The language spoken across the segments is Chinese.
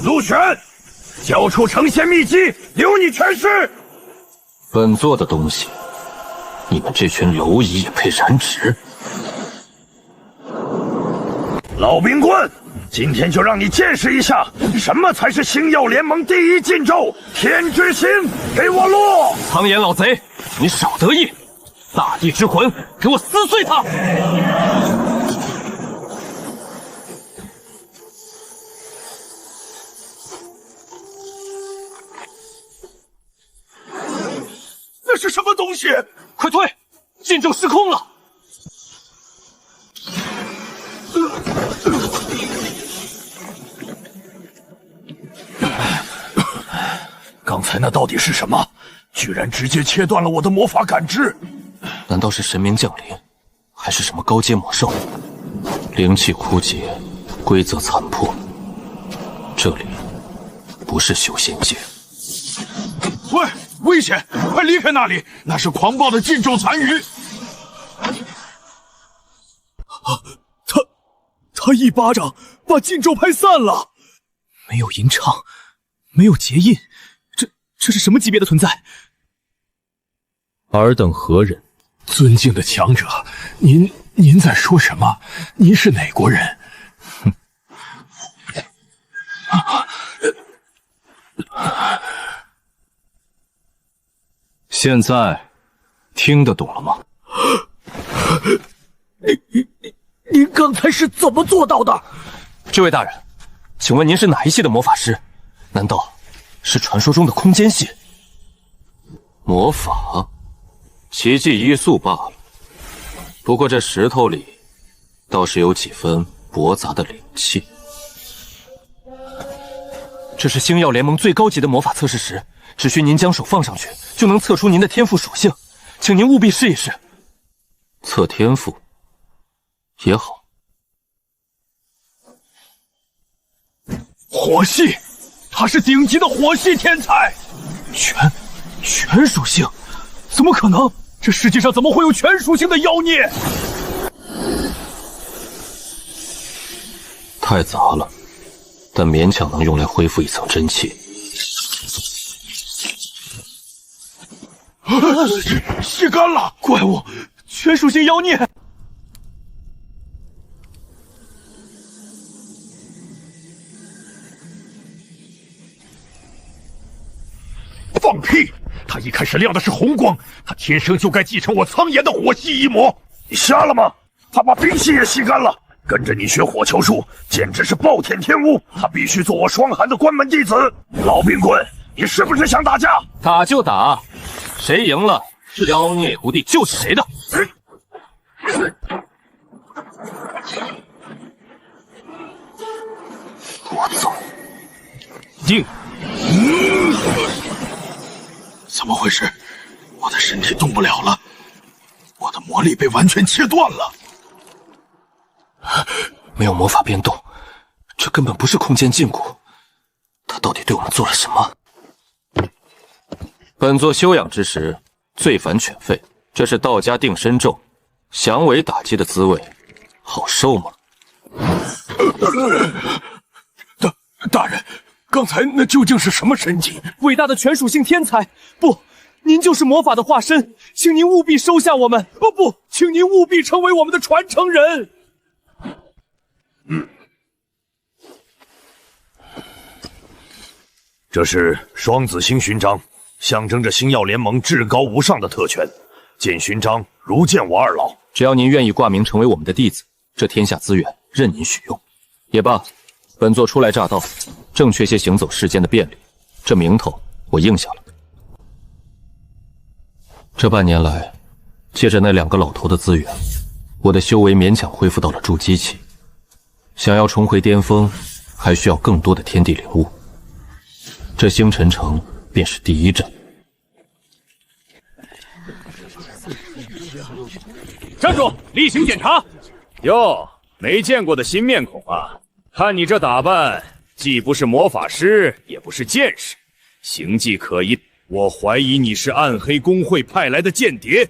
陆玄，交出成仙秘籍，留你全尸。本座的东西，你们这群蝼蚁也配染指？老冰棍，今天就让你见识一下，什么才是星耀联盟第一禁咒——天之星！给我落！苍眼老贼，你少得意！大地之魂，给我撕碎它！那是什么东西？快退！禁咒失控了！刚才那到底是什么？居然直接切断了我的魔法感知！难道是神明降临，还是什么高阶魔兽？灵气枯竭，规则残破。这里不是修仙界。喂，危险！快离开那里！那是狂暴的禁咒残余。他一巴掌把禁咒拍散了。没有吟唱，没有结印，这是什么级别的存在？尔等何人？尊敬的强者，您在说什么？您是哪国人？哼！现在听得懂了吗？您刚才是怎么做到的？这位大人，请问您是哪一系的魔法师？难道是传说中的空间系？魔法，奇迹一粟罢了。不过这石头里倒是有几分驳杂的灵气。这是星耀联盟最高级的魔法测试石，只需您将手放上去，就能测出您的天赋属性，请您务必试一试。测天赋也好。火系，他是顶级的火系天才。全属性？怎么可能？这世界上怎么会有全属性的妖孽？太杂了，但勉强能用来恢复一层真气。吸干了！怪物，全属性妖孽！放屁！他一开始亮的是红光，他天生就该继承我苍炎的火系一魔。你瞎了吗？他把冰系也吸干了，跟着你学火球术，简直是暴殄天物。他必须做我霜寒的关门弟子。老冰棍，你是不是想打架？打就打，谁赢了，妖孽徒弟就是谁的。我走。定。怎么回事？我的身体动不了了，我的魔力被完全切断了。没有魔法变动，这根本不是空间禁锢。他到底对我们做了什么？本座休养之时，罪反犬吠，这是道家定身咒，降维打击的滋味，好受吗？大人，刚才那究竟是什么神迹？伟大的全属性天才！不，您就是魔法的化身，请您务必收下我们！不，请您务必成为我们的传承人！这是双子星勋章，象征着星耀联盟至高无上的特权。见勋章，如见我二老。只要您愿意挂名成为我们的弟子，这天下资源任您许用。也罢，本座初来乍到，正缺些行走世间的便利，这名头我应下了。这半年来，借着那2个老头的资源，我的修为勉强恢复到了筑基期。想要重回巅峰，还需要更多的天地灵物。这星辰城便是第一站。站住！例行检查。哟，没见过的新面孔啊！看你这打扮，既不是魔法师，也不是剑士，形迹可疑。我怀疑你是暗黑公会派来的间谍，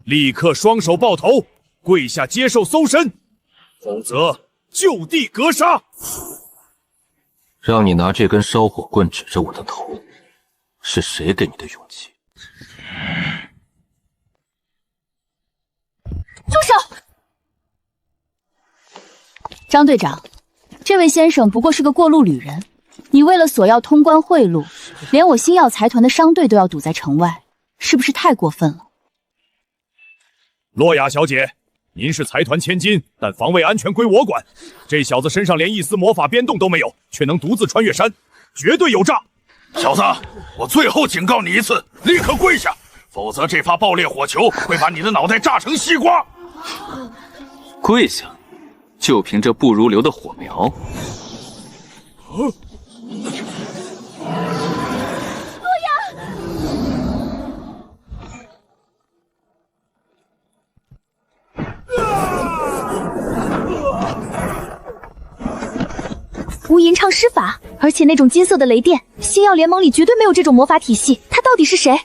立刻双手抱头，跪下接受搜身，否则就地格杀！让你拿这根烧火棍指着我的头，是谁给你的勇气？住手！张队长，这位先生不过是个过路旅人，你为了索要通关贿赂，连我星耀财团的商队都要堵在城外，是不是太过分了？洛雅小姐，您是财团千金，但防卫安全归我管。这小子身上连一丝魔法变动都没有，却能独自穿越山，绝对有诈！小子，我最后警告你一次，立刻跪下，否则这发爆裂火球会把你的脑袋炸成西瓜！跪下？就凭这不如流的火苗？无垠畅施法，而且那种金色的雷电，星耀联盟里绝对没有这种魔法体系，他到底是谁？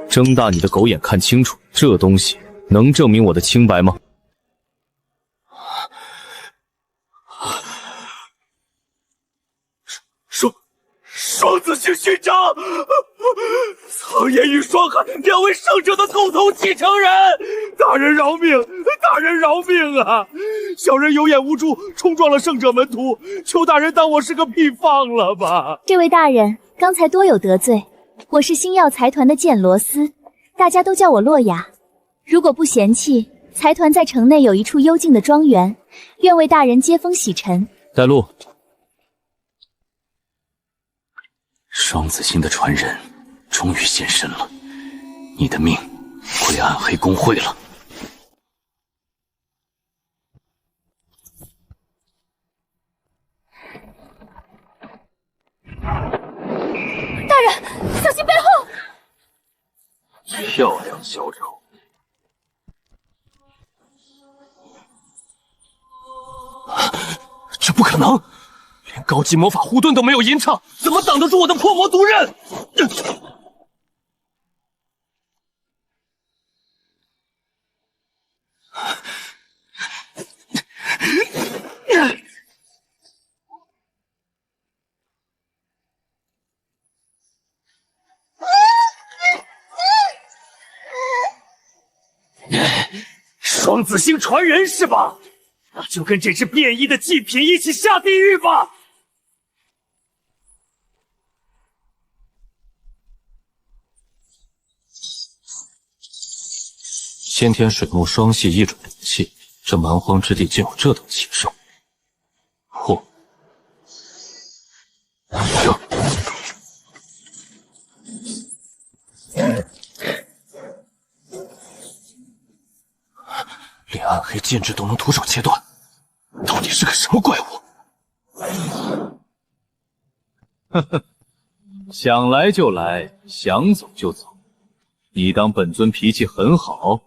睁大你的狗眼看清楚，这东西能证明我的清白吗？双子星勋章，苍炎与霜寒两位圣者的共同继承人，大人饶命！大人饶命啊！小人有眼无珠，冲撞了圣者门徒，求大人当我是个屁放了吧！这位大人，刚才多有得罪，我是星耀财团的剑罗斯，大家都叫我洛雅。如果不嫌弃，财团在城内有一处幽静的庄园，愿为大人接风洗尘。带路。双子星的传人终于现身了，你的命归暗黑公会了。大人，小心背后！漂亮小丑！这不可能！连高级魔法护盾都没有吟唱，怎么挡得住我的破魔毒刃？双子星传人是吧？那就跟这只变异的祭品一起下地狱吧！先天水木双系异种灵气，这蛮荒之地竟有这等禽兽！嚯！连暗黑剑指都能徒手切断，到底是个什么怪物？呵呵，想来就来，想走就走。你当本尊脾气很好？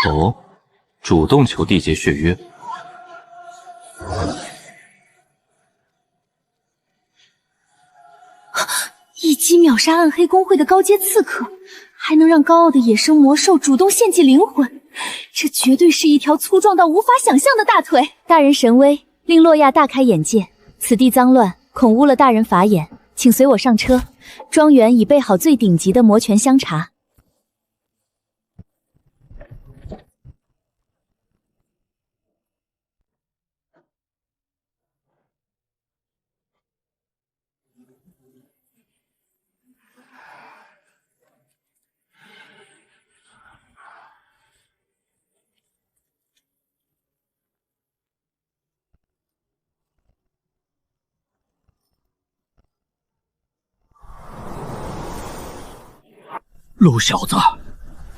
哦，主动求缔结血约。一击秒杀暗黑公会的高阶刺客，还能让高傲的野生魔兽主动献祭灵魂，这绝对是一条粗壮到无法想象的大腿。大人神威，令洛亚大开眼界。此地脏乱，恐污了大人法眼，请随我上车。庄园已备好最顶级的魔泉香茶。陆小子，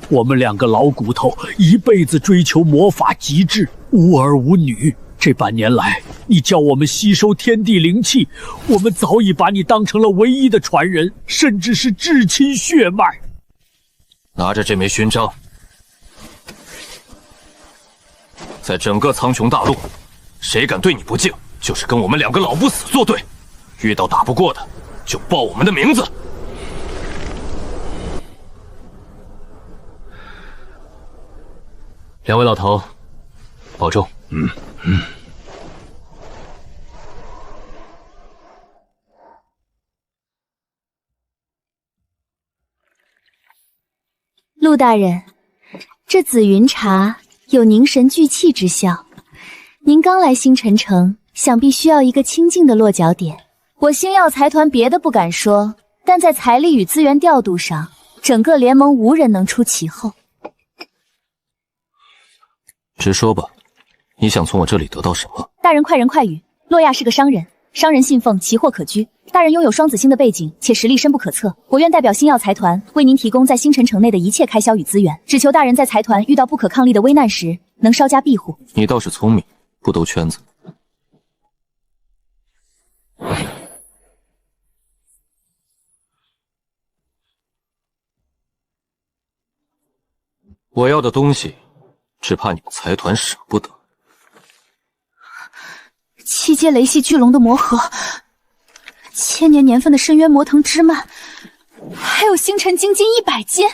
我们两个老骨头一辈子追求魔法极致，无儿无女。这半年来，你叫我们吸收天地灵气，我们早已把你当成了唯一的传人，甚至是至亲血脉。拿着这枚勋章，在整个苍穹大陆，谁敢对你不敬，就是跟我们2个老不死作对。遇到打不过的，就报我们的名字。2位老头，保重。陆大人，这紫云茶有凝神聚气之效。您刚来星辰城，想必需要一个清静的落脚点。我星耀财团别的不敢说，但在财力与资源调度上，整个联盟无人能出其后。直说吧，你想从我这里得到什么？大人快人快语，洛亚是个商人，商人信奉奇货可居。大人拥有双子星的背景，且实力深不可测。我愿代表星耀财团为您提供在星辰城内的一切开销与资源，只求大人在财团遇到不可抗力的危难时，能稍加庇护。你倒是聪明，不兜圈子。我要的东西，只怕你们财团舍不得。7阶雷系巨龙的魔核，1000年年份的深渊魔藤枝蔓，还有星辰精金100斤。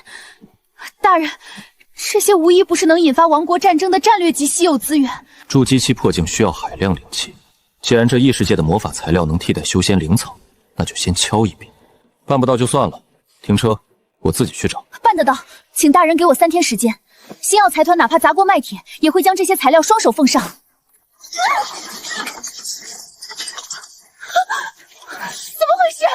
大人，这些无一不是能引发王国战争的战略级稀有资源。筑基期破境需要海量灵气，既然这异世界的魔法材料能替代修仙灵草，那就先敲一笔。办不到就算了，停车，我自己去找。办得到，请大人给我3天时间。星耀财团哪怕砸锅卖铁，也会将这些材料双手奉上。怎么回事？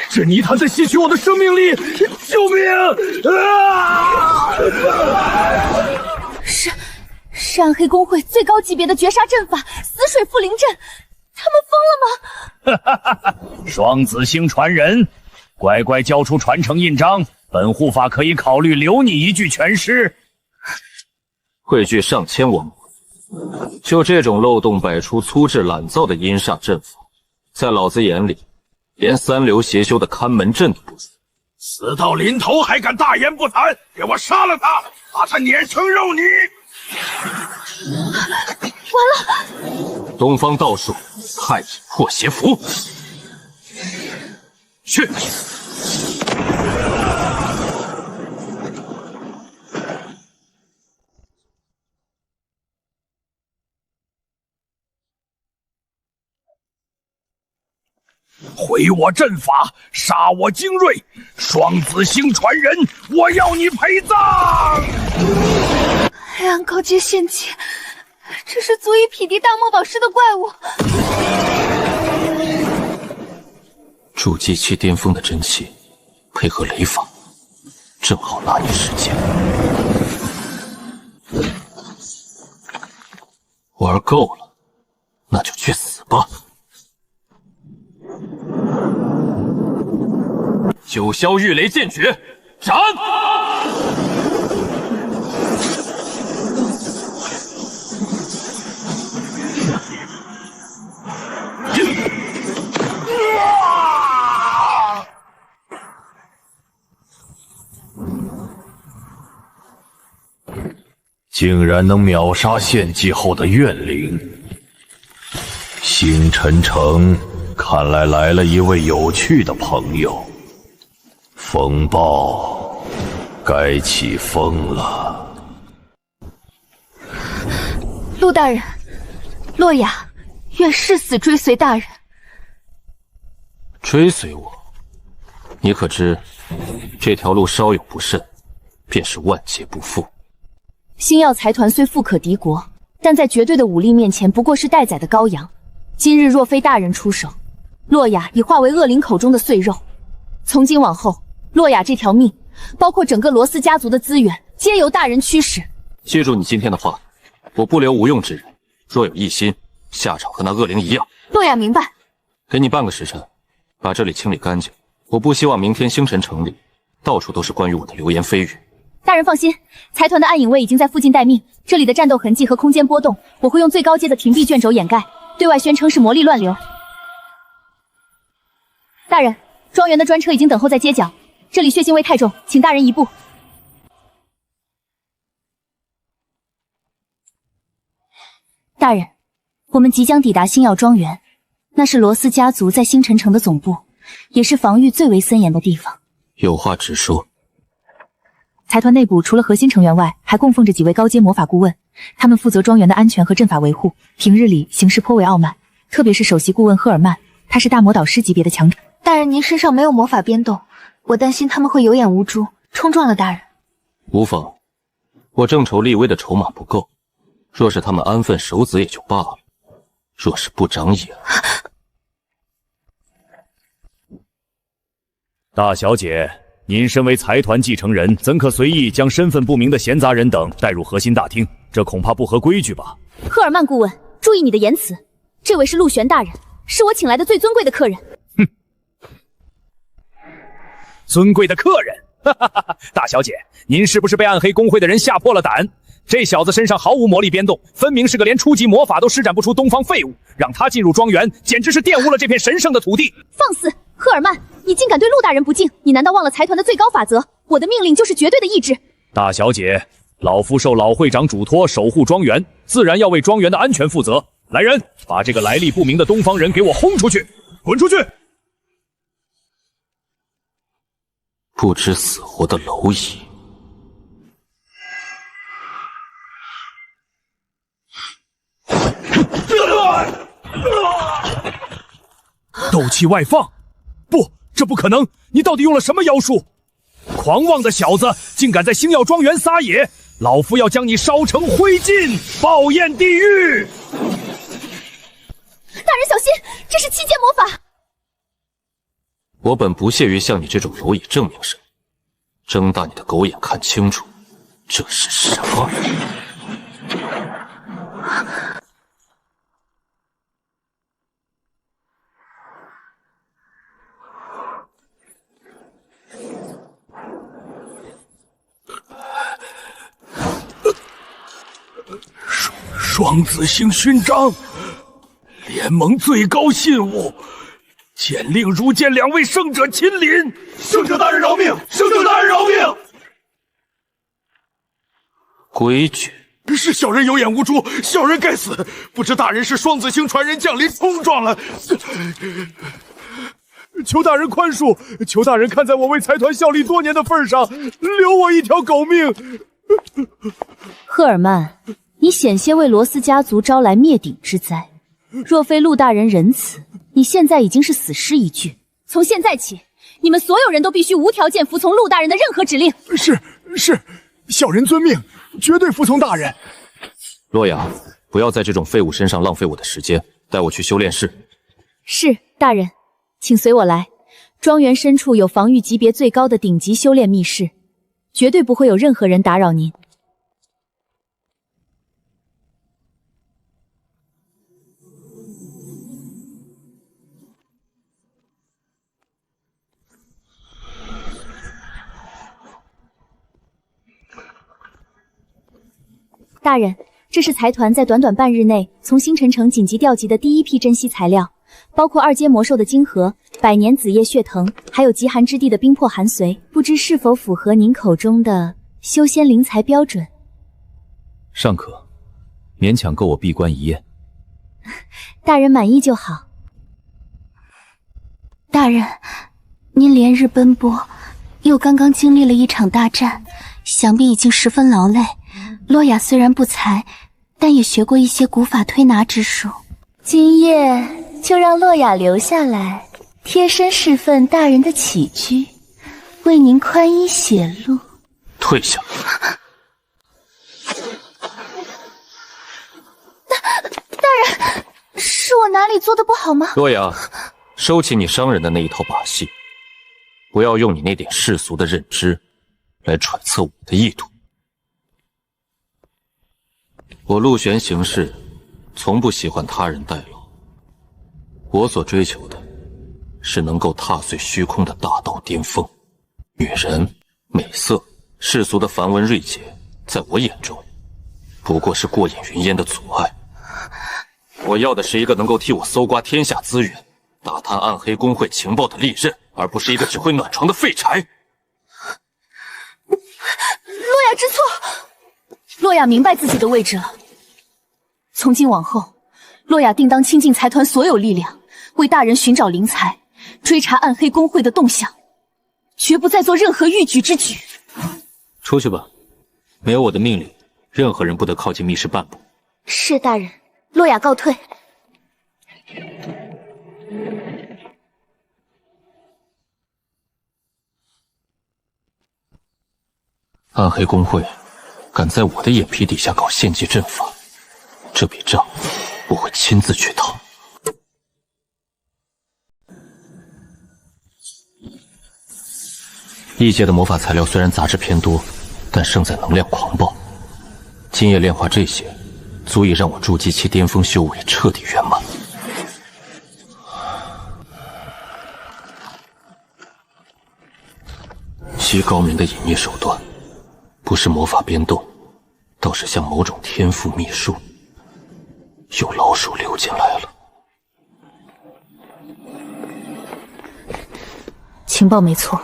这泥潭在吸取我的生命力！救命！啊！是暗黑公会最高级别的绝杀阵法——死水缚灵阵。他们疯了吗？双子星传人，乖乖交出传承印章，本护法可以考虑留你一具全尸。汇聚上千王国，就这种漏洞百出、粗制滥造的阴煞阵法，在老子眼里，连3流邪修的看门阵都不如。死到临头还敢大言不惭，给我杀了他，把他碾成肉泥！完了！东方道术太乙破邪符，去！毁我阵法，杀我精锐，双子星传人，我要你陪葬！黑暗高阶献祭，这是足以匹敌大漠宝师的怪物。筑基期巅峰的真气，配合雷法，正好拿捏时间。玩够了，那就去死吧！九霄御雷剑诀，斩！竟然能秒杀献祭后的怨灵！星辰城看来来了一位有趣的朋友。风暴该起风了。陆大人，洛雅愿誓死追随大人。追随我？你可知这条路稍有不慎，便是万劫不复。星耀财团虽富可敌国，但在绝对的武力面前不过是待宰的羔羊。今日若非大人出手，洛雅已化为恶灵口中的碎肉。从今往后，洛雅这条命，包括整个罗斯家族的资源，皆由大人驱使。记住你今天的话，我不留无用之人，若有异心，下场和那恶灵一样。洛雅明白。给你半个时辰，把这里清理干净。我不希望明天星辰城里到处都是关于我的流言蜚语。大人放心，财团的暗影卫已经在附近待命，这里的战斗痕迹和空间波动，我会用最高阶的屏蔽卷轴掩盖，对外宣称是魔力乱流。大人，庄园的专车已经等候在街角，这里血腥味太重，请大人移步。大人，我们即将抵达星耀庄园，那是罗斯家族在星辰城的总部，也是防御最为森严的地方。有话直说。财团内部除了核心成员外，还供奉着几位高阶魔法顾问，他们负责庄园的安全和阵法维护，平日里行事颇为傲慢，特别是首席顾问赫尔曼，他是大魔导师级别的强者。大人，您身上没有魔法变动，我担心他们会有眼无珠，冲撞了大人。无妨，我正筹立威的筹码不够，若是他们安分守子也就罢了，若是不长眼……大小姐，您身为财团继承人，怎可随意将身份不明的闲杂人等带入核心大厅？这恐怕不合规矩吧？赫尔曼顾问，注意你的言辞，这位是陆玄大人，是我请来的最尊贵的客人。尊贵的客人，哈哈哈哈！大小姐，您是不是被暗黑公会的人吓破了胆？这小子身上毫无魔力变动，分明是个连初级魔法都施展不出东方废物，让他进入庄园，简直是玷污了这片神圣的土地。放肆！赫尔曼，你竟敢对陆大人不敬，你难道忘了财团的最高法则？我的命令就是绝对的意志。大小姐，老夫受老会长嘱托守护庄园，自然要为庄园的安全负责。来人，把这个来历不明的东方人给我轰出去！滚出去！不知死活的蝼蚁！斗气外放！不，这不可能！你到底用了什么妖术？狂妄的小子，竟敢在星耀庄园撒野！老夫要将你烧成灰烬，爆焰地狱！大人小心，这是七阶魔法！我本不屑于向你这种蝼蚁证明什么，睁大你的狗眼看清楚，这是什么？双子星勋章，联盟最高信物，简令如见两位圣者亲临。圣者大人饶命！圣者大人饶命！规矩是小人有眼无珠，小人该死。不知大人是双子星传人降临，冲撞了。求大人宽恕，求大人看在我为财团效力多年的份上，留我一条狗命。赫尔曼，你险些为罗斯家族招来灭顶之灾，若非陆大人仁慈，你现在已经是死尸一具。从现在起，你们所有人都必须无条件服从陆大人的任何指令。是，小人遵命，绝对服从大人。洛雅，不要在这种废物身上浪费我的时间，带我去修炼室。是，大人，请随我来。庄园深处有防御级别最高的顶级修炼密室，绝对不会有任何人打扰您。大人，这是财团在短短半日内从星辰城紧急调集的第一批珍稀材料，包括2阶魔兽的晶核、百年紫叶血藤，还有极寒之地的冰魄寒髓，不知是否符合您口中的修仙灵材标准？尚可，勉强够我闭关一夜。大人满意就好。大人，您连日奔波，又刚刚经历了一场大战，想必已经十分劳累。洛雅虽然不才，但也学过一些古法推拿之术。今夜就让洛雅留下来，贴身侍奉大人的起居，为您宽衣血路。退下！大人，是我哪里做的不好吗？洛雅，收起你伤人的那一套把戏，不要用你那点世俗的认知来揣测我的意图。我陆玄行事，从不喜欢他人代劳。我所追求的，是能够踏碎虚空的大道巅峰。女人、美色、世俗的繁文锐节，在我眼中，不过是过眼云烟的阻碍。我要的是一个能够替我搜刮天下资源、打探暗黑公会情报的利刃，而不是一个只会暖床的废柴。洛亚知错，洛亚明白自己的位置了。从今往后，洛亚定当倾尽财团所有力量，为大人寻找灵材，追查暗黑公会的动向，绝不再做任何逾矩之举。出去吧，没有我的命令，任何人不得靠近密室半步。是大人。洛亚告退。暗黑公会敢在我的眼皮底下搞献祭阵法，这笔账我会亲自去讨。异界的魔法材料虽然杂质偏多，但胜在能量狂暴。今夜炼化这些，足以让我筑基期巅峰修为彻底圆满。极高明的隐秘手段，不是魔法变动，倒是像某种天赋秘术。有老鼠溜进来了。情报没错，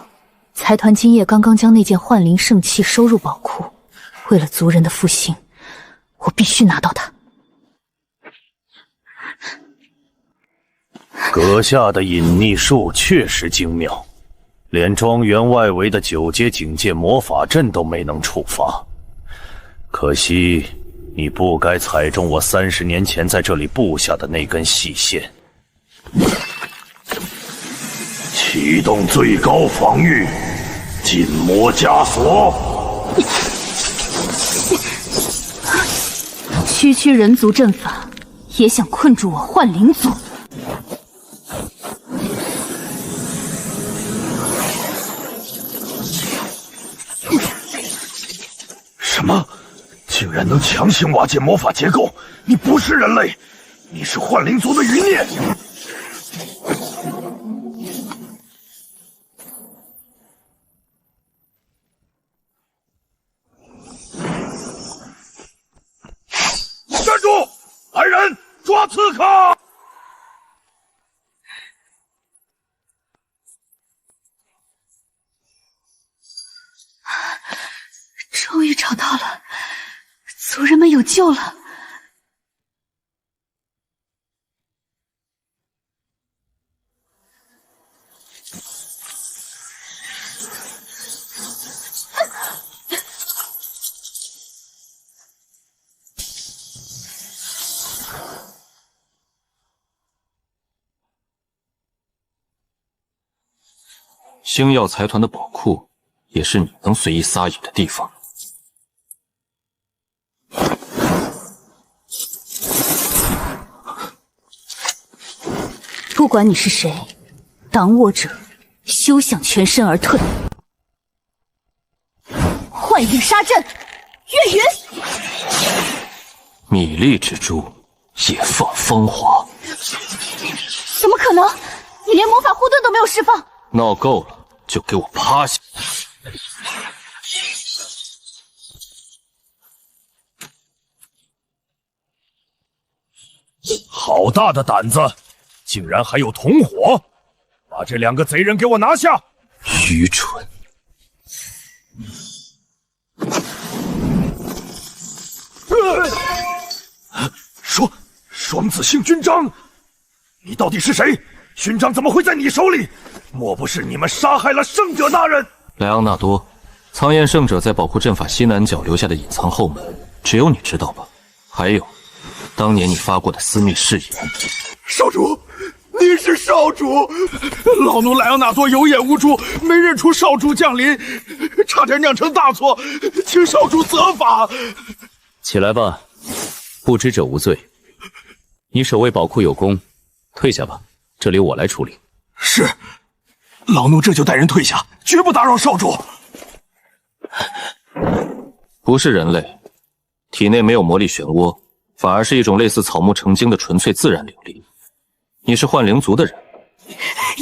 财团今夜刚刚将那件幻灵圣器收入宝库。为了族人的复兴，我必须拿到它。阁下的隐匿术确实精妙，连庄园外围的9阶警戒魔法阵都没能触发。可惜你不该踩中我30年前在这里布下的那根细线。启动最高防御，禁魔枷锁。区区人族阵法，也想困住我幻灵族？什么？竟然能强行瓦解魔法结构？你不是人类，你是幻灵族的余孽！站住！来人，抓刺客！终于找到了，族人们有救了。星耀财团的宝库，也是你能随意撒野的地方。不管你是谁，挡我者休想全身而退。幻影杀阵，月云。米粒之珠，也放芳华。怎么可能？你连魔法护盾都没有释放。闹够了，就给我趴下！好大的胆子，竟然还有同伙！把这2个贼人给我拿下！愚蠢！双子星勋章，你到底是谁？勋章怎么会在你手里？莫不是你们杀害了圣者大人？莱昂纳多，苍焰圣者在宝库阵法西南角留下的隐藏后门，只有你知道吧？还有，当年你发过的私密誓言。少主，你是少主！老奴莱昂纳多有眼无珠，没认出少主降临，差点酿成大错，请少主责罚。起来吧，不知者无罪。你守卫宝库有功，退下吧，这里我来处理。是，老奴这就带人退下，绝不打扰少主。不是人类，体内没有魔力漩涡，反而是一种类似草木成精的纯粹自然灵力。你是幻灵族的人，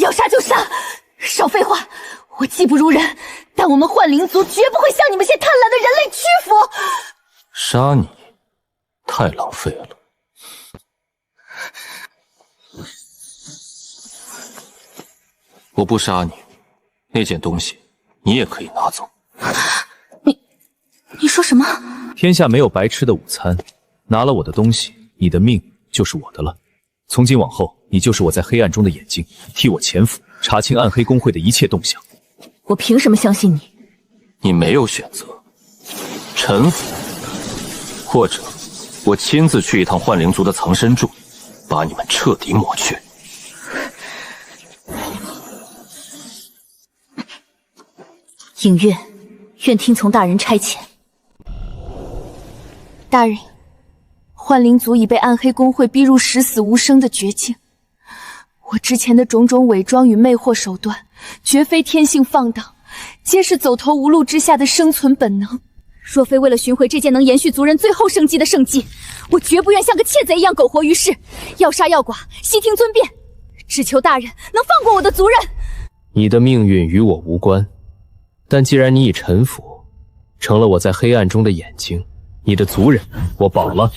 要杀就杀，少废话！我技不如人，但我们幻灵族绝不会向你们些贪婪的人类屈服。杀你太浪费了。我不杀你，那件东西你也可以拿走。你说什么？天下没有白吃的午餐，拿了我的东西，你的命就是我的了。从今往后，你就是我在黑暗中的眼睛，替我潜伏，查清暗黑公会的一切动向。我凭什么相信你？你没有选择，臣服，或者我亲自去一趟幻灵族的藏身处，把你们彻底抹去。影月，愿听从大人差遣。大人，幻灵族已被暗黑公会逼入十死无生的绝境。我之前的种种伪装与魅惑手段，绝非天性放荡，皆是走投无路之下的生存本能。若非为了寻回这件能延续族人最后生机的圣迹，我绝不愿像个窃贼一样苟活于世。要杀要剐，悉听尊便，只求大人能放过我的族人。你的命运与我无关，但既然你已臣服，成了我在黑暗中的眼睛，你的族人我保了。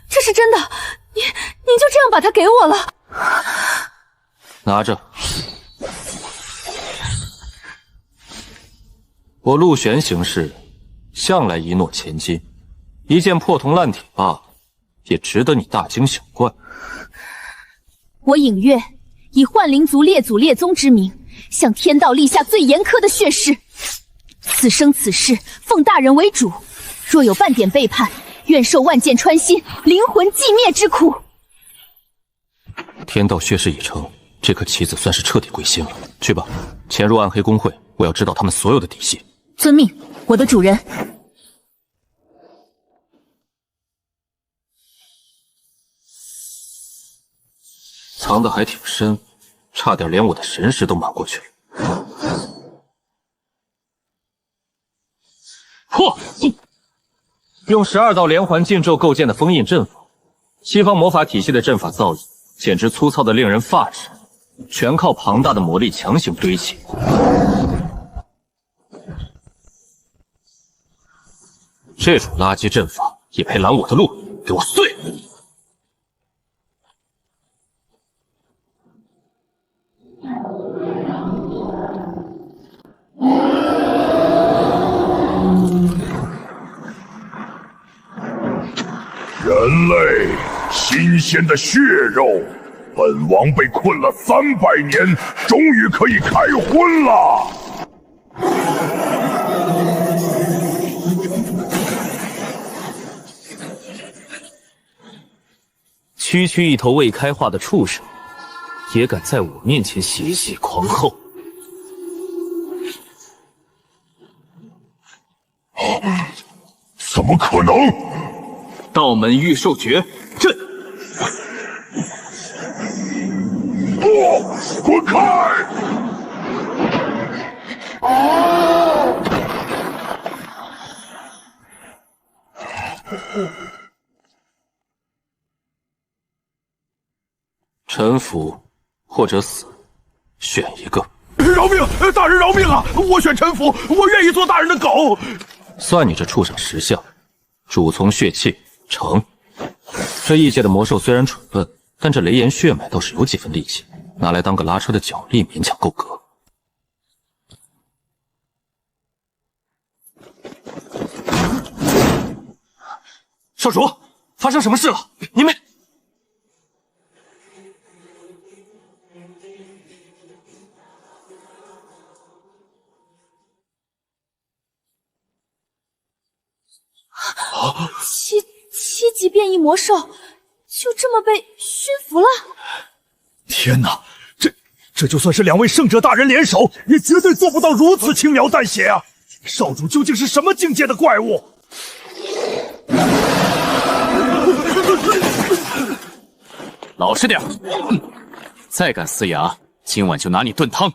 这是真的，您就这样把它给我了？拿着。我陆玄行事，向来一诺千金，一件破铜烂铁罢了，也值得你大惊小怪。我影月以幻灵族列祖列宗之名，向天道立下最严苛的血誓。此生此世，奉大人为主，若有半点背叛，愿受万箭穿心，灵魂寂灭之苦。天道血誓已成，这颗棋子算是彻底归心了。去吧，潜入暗黑公会，我要知道他们所有的底细。遵命，我的主人。藏得还挺深，差点连我的神识都瞒过去了。破！用12道连环禁咒构建的封印阵法，西方魔法体系的阵法造诣简直粗糙的令人发指，全靠庞大的魔力强行堆砌。这种垃圾阵法也配拦我的路？给我碎！人类，新鲜的血肉，本王被困了300年，终于可以开荤了。区区一头未开化的畜生，也敢在我面前血血狂吼！怎么可能？道门御兽诀阵！不，滚开！臣服或者死，选一个。饶命！大人饶命啊！我选臣服，我愿意做大人的狗。算你这畜生识相，主从血气成。这异界的魔兽虽然蠢笨，但这雷炎血脉倒是有几分力气，拿来当个拉车的脚力勉强够格。少主，发生什么事了？你们……七级变异魔兽就这么被驯服了？天哪，这就算是2位圣者大人联手，也绝对做不到如此轻描淡写啊！少主究竟是什么境界的怪物？老实点，再敢撕牙，今晚就拿你炖汤。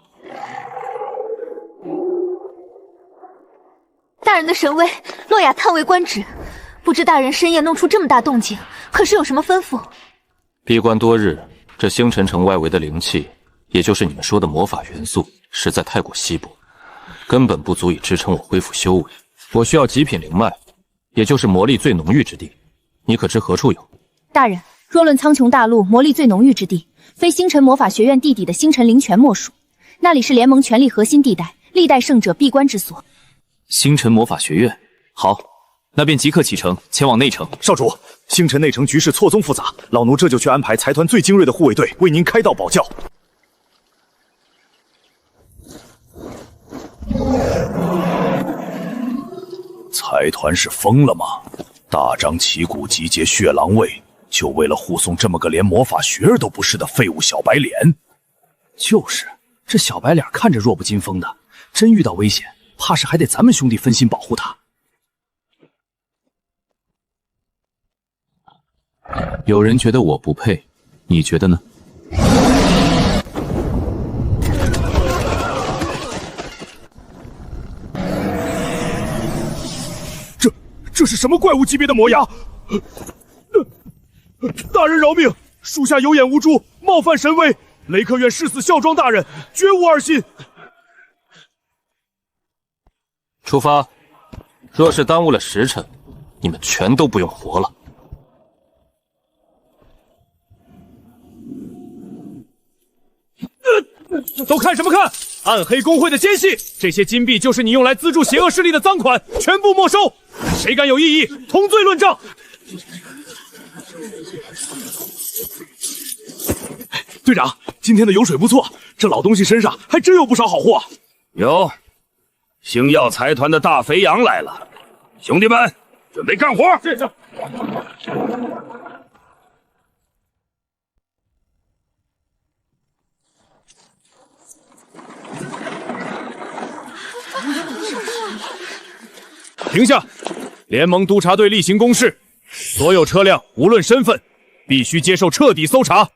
大人的神威，洛雅叹为观止。不知大人深夜弄出这么大动静，可是有什么吩咐？闭关多日，这星辰城外围的灵气，也就是你们说的魔法元素，实在太过稀薄，根本不足以支撑我恢复修为。我需要极品灵脉，也就是魔力最浓郁之地。你可知何处有？大人，若论苍穹大陆魔力最浓郁之地，非星辰魔法学院地底的星辰灵泉莫属。那里是联盟权力核心地带，历代圣者闭关之所。星辰魔法学院，好，那便即刻启程，前往内城。少主，星辰内城局势错综复杂，老奴这就去安排财团最精锐的护卫队为您开道保教。财团是疯了吗？大张旗鼓集结血狼卫，就为了护送这么个连魔法学儿都不是的废物小白脸？就是，这小白脸看着弱不禁风的，真遇到危险，怕是还得咱们兄弟分心保护他。有人觉得我不配，你觉得呢？这是什么怪物级别的魔牙？大人饶命！属下有眼无珠，冒犯神威，雷克院誓死效忠大人，绝无二心。出发！若是耽误了时辰，你们全都不用活了。都看什么看？暗黑公会的奸细，这些金币就是你用来资助邪恶势力的赃款，全部没收！谁敢有异议，同罪论账！队长，今天的油水不错，这老东西身上还真有不少好货。有，星耀财团的大肥羊来了，兄弟们，准备干活。是。停下！联盟督察队例行公事，所有车辆无论身份，必须接受彻底搜查。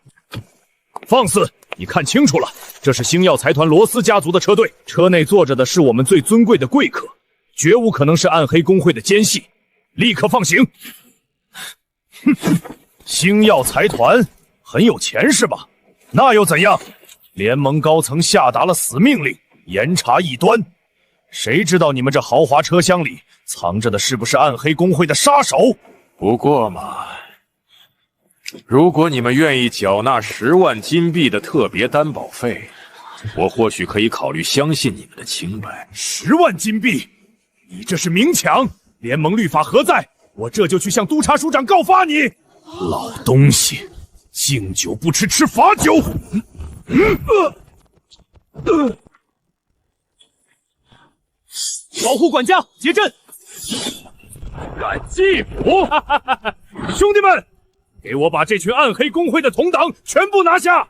放肆！你看清楚了，这是星耀财团罗斯家族的车队，车内坐着的是我们最尊贵的贵客，绝无可能是暗黑公会的奸细。立刻放行！星耀财团很有钱是吧？那又怎样？联盟高层下达了死命令，严查异端。谁知道你们这豪华车厢里藏着的是不是暗黑公会的杀手？不过嘛，如果你们愿意缴纳10万金币的特别担保费，我或许可以考虑相信你们的清白。10万金币？你这是明抢！联盟律法何在？我这就去向督察署长告发你！老东西，敬酒不吃吃罚酒！保护管家，结阵！敢继母！兄弟们，给我把这群暗黑公会的同党全部拿下！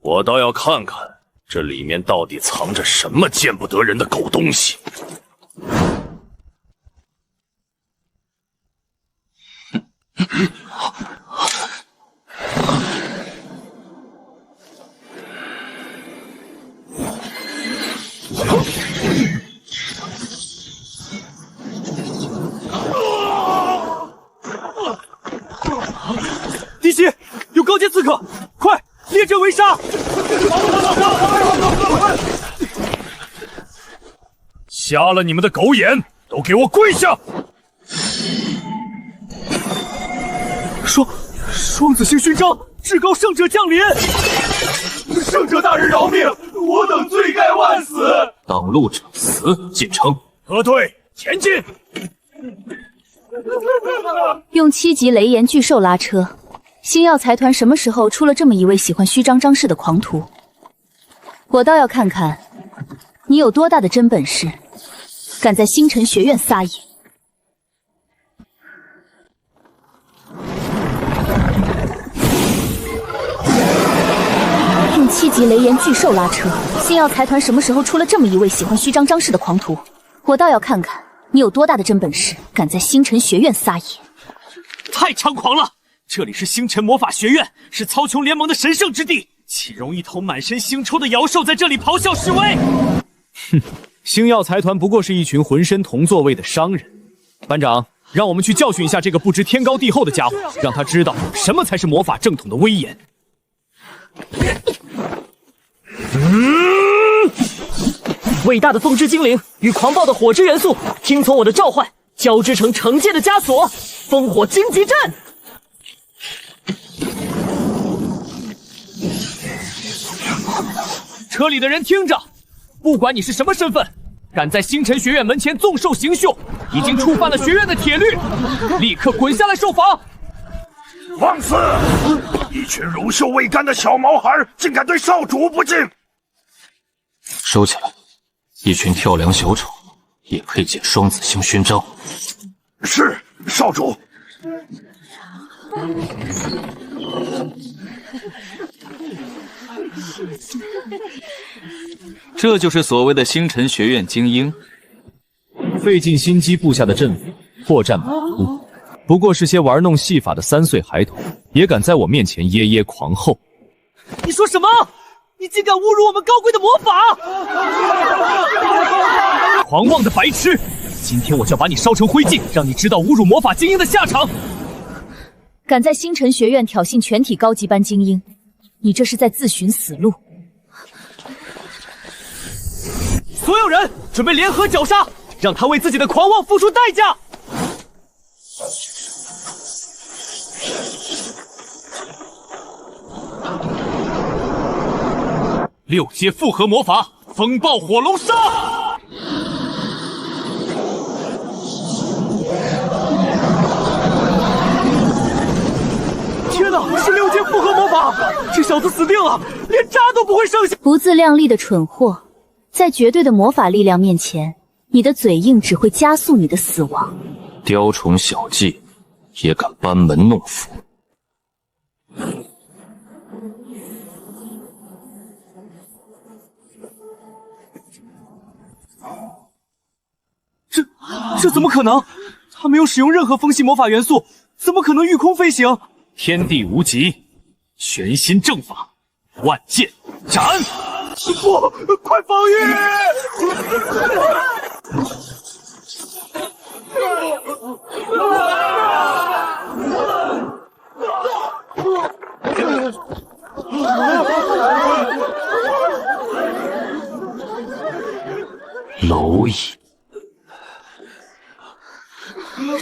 我倒要看看这里面到底藏着什么见不得人的狗东西。敌袭，有高阶刺客，快列阵围杀！瞎了你们的狗眼，都给我跪下！双子星勋章，至高圣者降临！圣者大人饶命，我等罪该万死！挡路者死！进城！各队前进！用7级雷炎巨兽拉车，星耀财团什么时候出了这么一位喜欢虚张声势的狂徒？我倒要看看你有多大的真本事，敢在星辰学院撒野！用7级雷炎巨兽拉车，星耀财团什么时候出了这么一位喜欢虚张声势的狂徒？我倒要看看你有多大的真本事，敢在星辰学院撒野！太猖狂了！这里是星辰魔法学院，是苍穹联盟的神圣之地，岂容一头满身腥臭的妖兽在这里咆哮示威？哼，星耀财团不过是一群浑身铜座位的商人。班长，让我们去教训一下这个不知天高地厚的家伙，让他知道什么才是魔法正统的威严。伟大的风之精灵与狂暴的火之元素，听从我的召唤，交织成惩戒的枷锁，烽火荆棘阵。车里的人听着，不管你是什么身份，敢在星辰学院门前纵兽行凶，已经触犯了学院的铁律，立刻滚下来受罚！放肆！一群乳臭未干的小毛孩，竟敢对少主不敬！收起来，一群跳梁小丑，也配解双子星勋章？是，少主。这就是所谓的星辰学院精英。费尽心机布下的阵法，破绽满目。不过是些玩弄戏法的3岁孩童，也敢在我面前耶耶狂吼。你说什么？你竟敢侮辱我们高贵的魔法！狂妄的白痴！今天我就要把你烧成灰烬，让你知道侮辱魔法精英的下场！敢在星辰学院挑衅全体高级班精英，你这是在自寻死路！所有人准备联合绞杀，让他为自己的狂妄付出代价！6阶复合魔法，风暴火龙杀！天哪，是6阶复合魔法！这小子死定了，连渣都不会剩下！不自量力的蠢货，在绝对的魔法力量面前，你的嘴硬只会加速你的死亡。雕虫小技，也敢班门弄斧！这怎么可能？他没有使用任何风系魔法元素，怎么可能御空飞行？天地无极，全新正法，万剑斩！不，快防御！蝼蚁。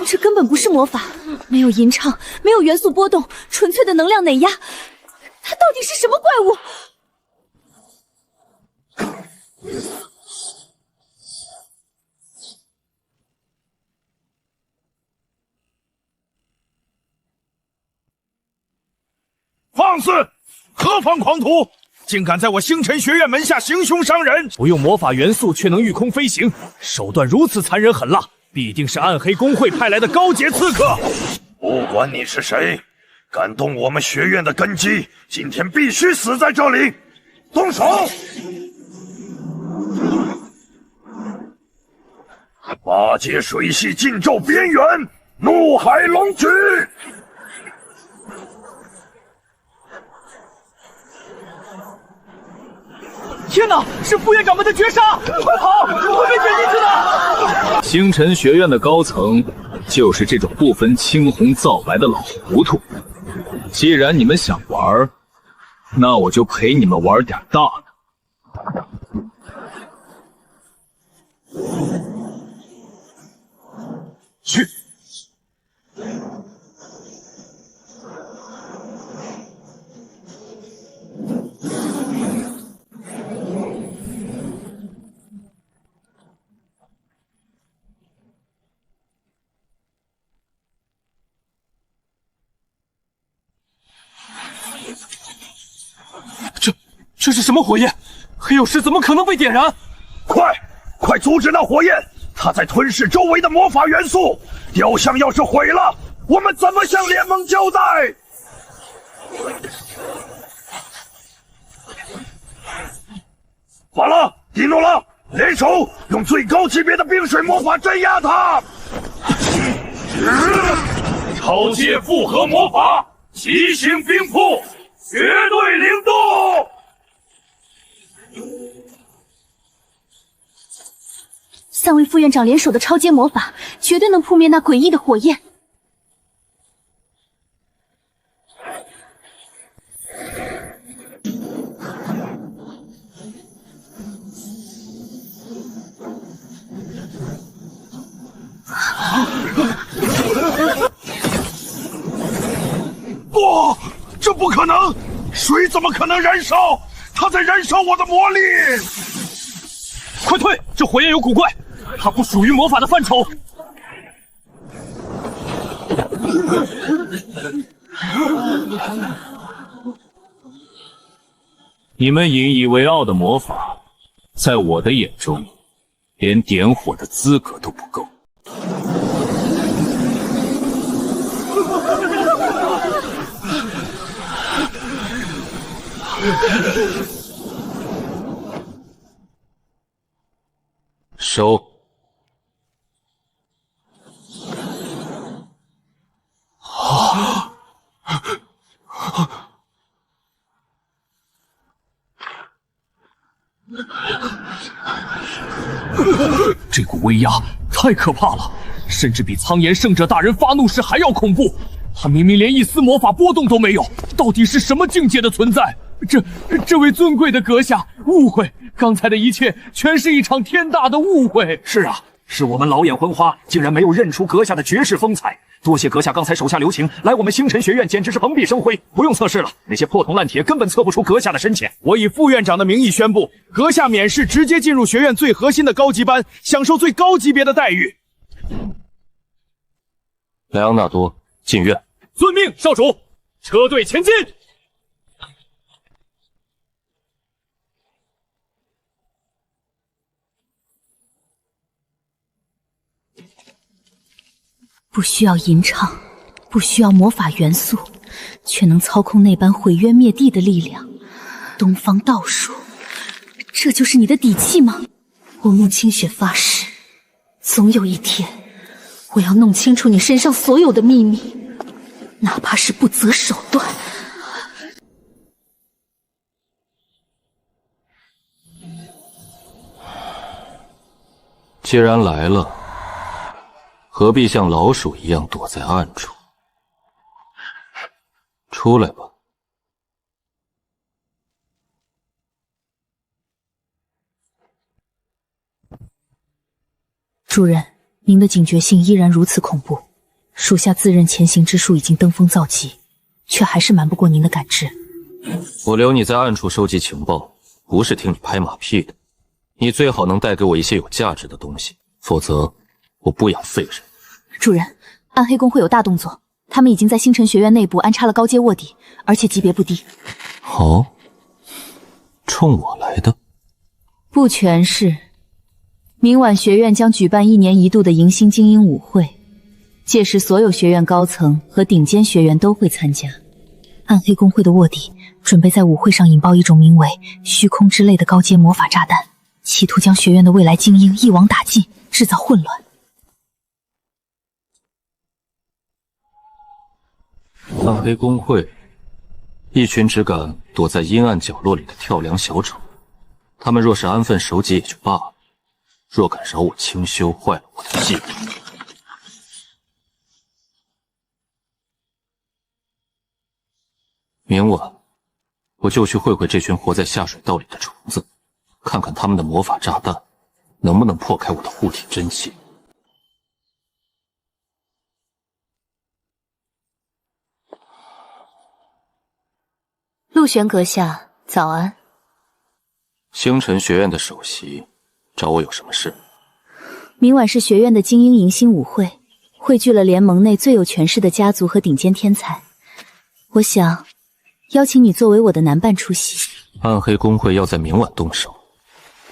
这根本不是魔法，没有吟唱，没有元素波动，纯粹的能量碾压。它到底是什么怪物？放肆！何方狂徒，竟敢在我星辰学院门下行凶伤人！不用魔法元素却能御空飞行，手段如此残忍狠辣，必定是暗黑公会派来的高阶刺客。不管你是谁，敢动我们学院的根基，今天必须死在这里！动手！八阶水系禁咒边缘，怒海龙举！天哪，是副院长们的绝杀！快跑，会被卷进去的！星辰学院的高层就是这种不分青红皂白的老糊涂。既然你们想玩，那我就陪你们玩点大的。去！这是什么火焰？黑曜石怎么可能被点燃？快阻止那火焰！它在吞噬周围的魔法元素。雕像要是毁了，我们怎么向联盟交代？法拉、迪诺拉联手，用最高级别的冰水魔法镇压它！超阶复合魔法，极星冰瀑，绝对零度！3位副院长联手的超阶魔法，绝对能扑灭那诡异的火焰。不，这不可能！水怎么可能燃烧？它在燃烧我的魔力！快退！这火焰有古怪，它不属于魔法的范畴。你们引以为傲的魔法，在我的眼中，连点火的资格都不够。收。这股威压太可怕了，甚至比苍岩圣者大人发怒时还要恐怖。他明明连一丝魔法波动都没有，到底是什么境界的存在？这位尊贵的阁下，误会，刚才的一切全是一场天大的误会。是啊，是我们老眼昏花，竟然没有认出阁下的绝世风采。多谢阁下刚才手下留情，来我们星辰学院简直是蓬荜生辉。不用测试了，那些破铜烂铁根本测不出阁下的深浅。我以副院长的名义宣布，阁下免试直接进入学院最核心的高级班，享受最高级别的待遇。莱昂纳多，进院。遵命，少主。车队前进。不需要吟唱，不需要魔法元素，却能操控那般毁渊灭地的力量。东方道术，这就是你的底气吗？我慕清雪发誓，总有一天，我要弄清楚你身上所有的秘密，哪怕是不择手段。既然来了，何必像老鼠一样躲在暗处？出来吧。主人，您的警觉性依然如此恐怖，属下自认前行之术已经登峰造极，却还是瞒不过您的感知。我留你在暗处收集情报，不是听你拍马屁的。你最好能带给我一些有价值的东西，否则我不养废人。主人，暗黑公会有大动作，他们已经在星辰学院内部安插了高阶卧底，而且级别不低。哦，冲我来的？不全是。明晚学院将举办1年1度的迎新精英舞会，届时所有学院高层和顶尖学员都会参加。暗黑公会的卧底准备在舞会上引爆一种名为“虚空之泪”的高阶魔法炸弹，企图将学院的未来精英一网打尽，制造混乱。暗黑公会，一群只敢躲在阴暗角落里的跳梁小丑，他们若是安分守己也就罢了，若敢扰我清修，坏了我的计划。明晚，我就去会会这群活在下水道里的虫子，看看他们的魔法炸弹能不能破开我的护体真气。陆玄阁下，早安。星辰学院的首席找我有什么事？明晚是学院的精英迎新舞会，汇聚了联盟内最有权势的家族和顶尖天才。我想邀请你作为我的男伴出席。暗黑公会要在明晚动手，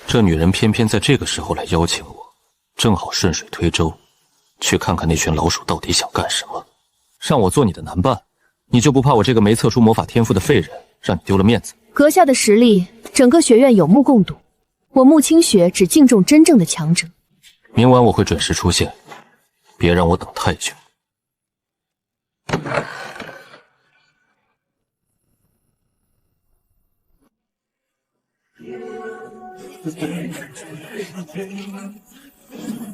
这女人偏偏在这个时候来邀请我，正好顺水推舟，去看看那群老鼠到底想干什么。让我做你的男伴，你就不怕我这个没测出魔法天赋的废人让你丢了面子？阁下的实力，整个学院有目共睹。我慕清雪只敬重真正的强者。明晚我会准时出现，别让我等太久。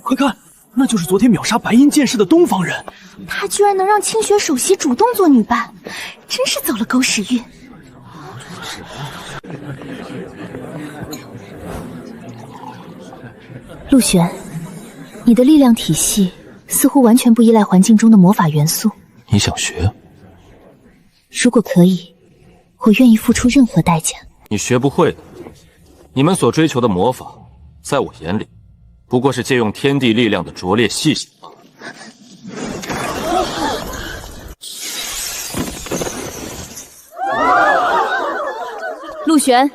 快看，那就是昨天秒杀白银剑士的东方人。他居然能让清雪首席主动做女伴，真是走了狗屎运。陆璇，你的力量体系似乎完全不依赖环境中的魔法元素。你想学？如果可以，我愿意付出任何代价。你学不会的。你们所追求的魔法，在我眼里，不过是借用天地力量的拙劣细小罢了。陆璇，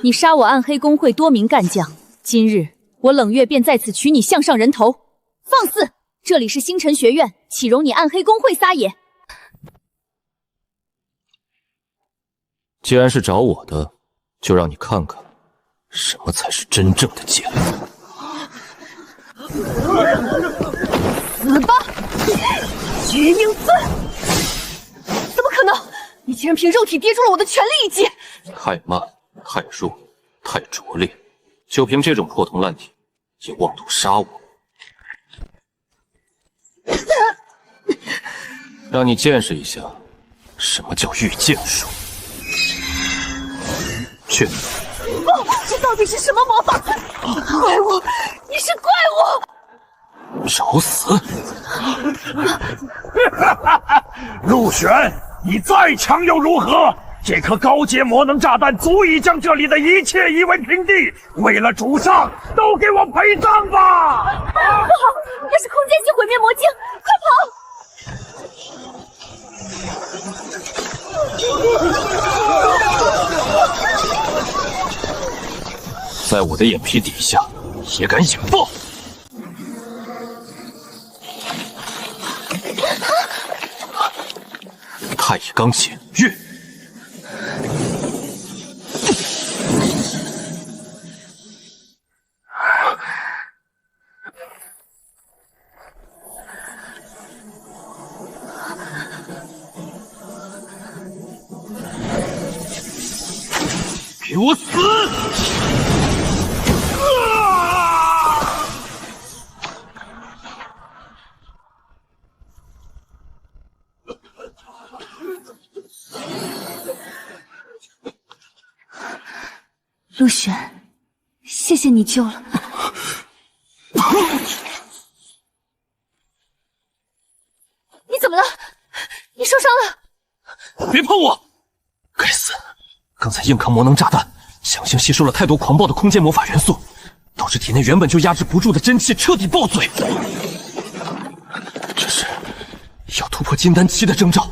你杀我暗黑公会多名干将，今日我冷月便在此取你项上人头。放肆！这里是星辰学院，岂容你暗黑公会撒野？既然是找我的，就让你看看，什么才是真正的剑。死吧，绝影尊！怎么可能？你竟然凭肉体跌住了我的全力一击！太慢，太弱，太拙劣，就凭这种破铜烂铁，也妄图杀我？让你见识一下，什么叫御剑术。去！这到底是什么魔法？怪物！你是怪物！找死！陆璇，你再强又如何？这颗高阶魔能炸弹足以将这里的一切夷为平地。为了主上，都给我陪葬吧！不好，那是空间系毁灭魔晶，快跑！在我的眼皮底下也敢引爆！太乙钢剑跃！给我死！陆璇，谢谢你救了。你怎么了？你受伤了？别碰我！该死！刚才硬扛魔能炸弹，强行吸收了太多狂暴的空间魔法元素，导致体内原本就压制不住的真气彻底爆嘴。这是要突破金丹期的征兆，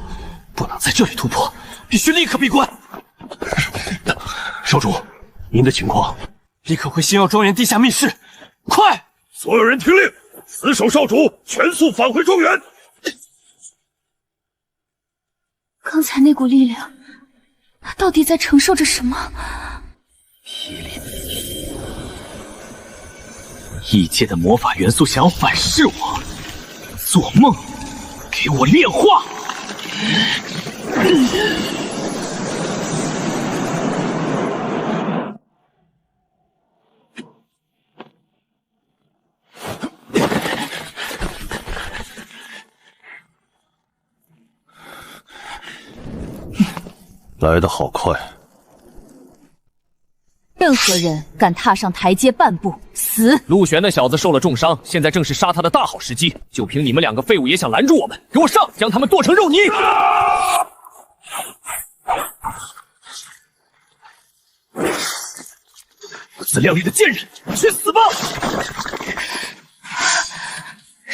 不能在这里突破，必须立刻闭关。少主，您的情况，立刻回星耀庄园地下密室，快！所有人听令，死守少主，全速返回庄园。刚才那股力量，他到底在承受着什么？异界的魔法元素想要反噬我，做梦！给我炼化！来得好快！任何人敢踏上台阶半步，死！陆璇那小子受了重伤，现在正是杀他的大好时机。就凭你们两个废物也想拦住我们？给我上，将他们剁成肉泥！不自量力的贱人，去死吧！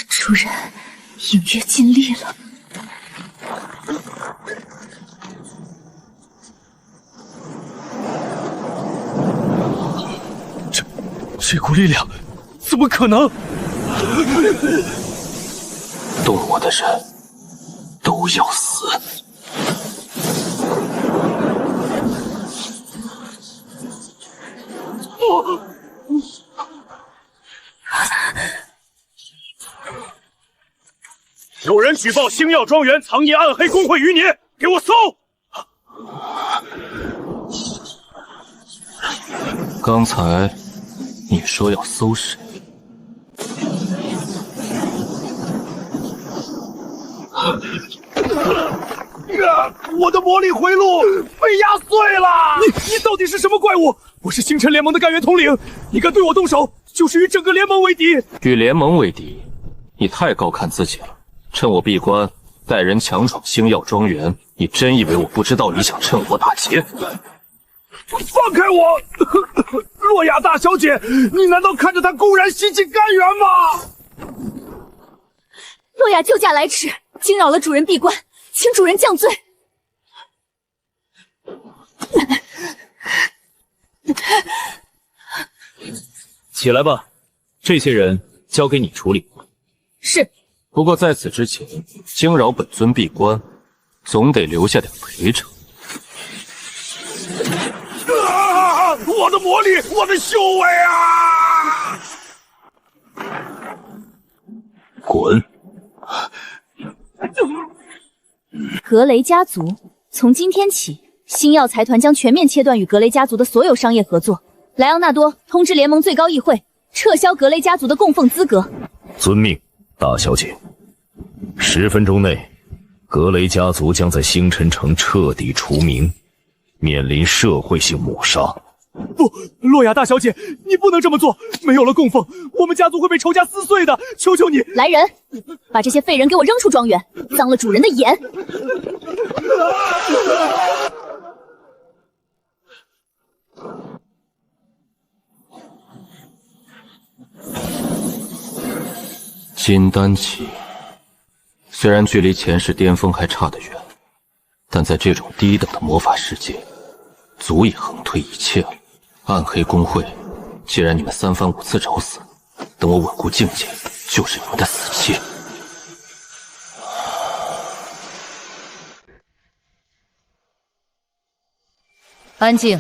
主人，影月尽力了。这股力量，怎么可能？动我的人都要死！有人举报星耀庄园藏匿暗黑公会余年，给我搜！刚才你说要搜谁？我的魔力回路被压碎了！你到底是什么怪物？我是星辰联盟的干员统领，你敢对我动手，就是与整个联盟为敌。与联盟为敌，你太高看自己了。趁我闭关，带人强闯星耀庄园，你真以为我不知道你想趁火打劫？放开我！洛亚大小姐，你难道看着他公然袭击干员吗？洛亚救驾来迟，惊扰了主人闭关，请主人降罪。起来吧，这些人交给你处理。是。不过在此之前，惊扰本尊闭关，总得留下点赔偿。我的魔力，我的修为啊！滚！格雷家族从今天起，星耀财团将全面切断与格雷家族的所有商业合作。莱昂纳多通知联盟最高议会，撤销格雷家族的供奉资格。遵命，大小姐。10分钟内，格雷家族将在星辰城彻底除名，面临社会性抹杀。不，洛亚大小姐，你不能这么做！没有了供奉，我们家族会被仇家撕碎的！求求你！来人，把这些废人给我扔出庄园，脏了主人的眼！金丹期，虽然距离前世巅峰还差得远，但在这种低等的魔法世界，足以横推一切了。暗黑公会，既然你们3番5次找死，等我稳固境界，就是你们的死期。安静！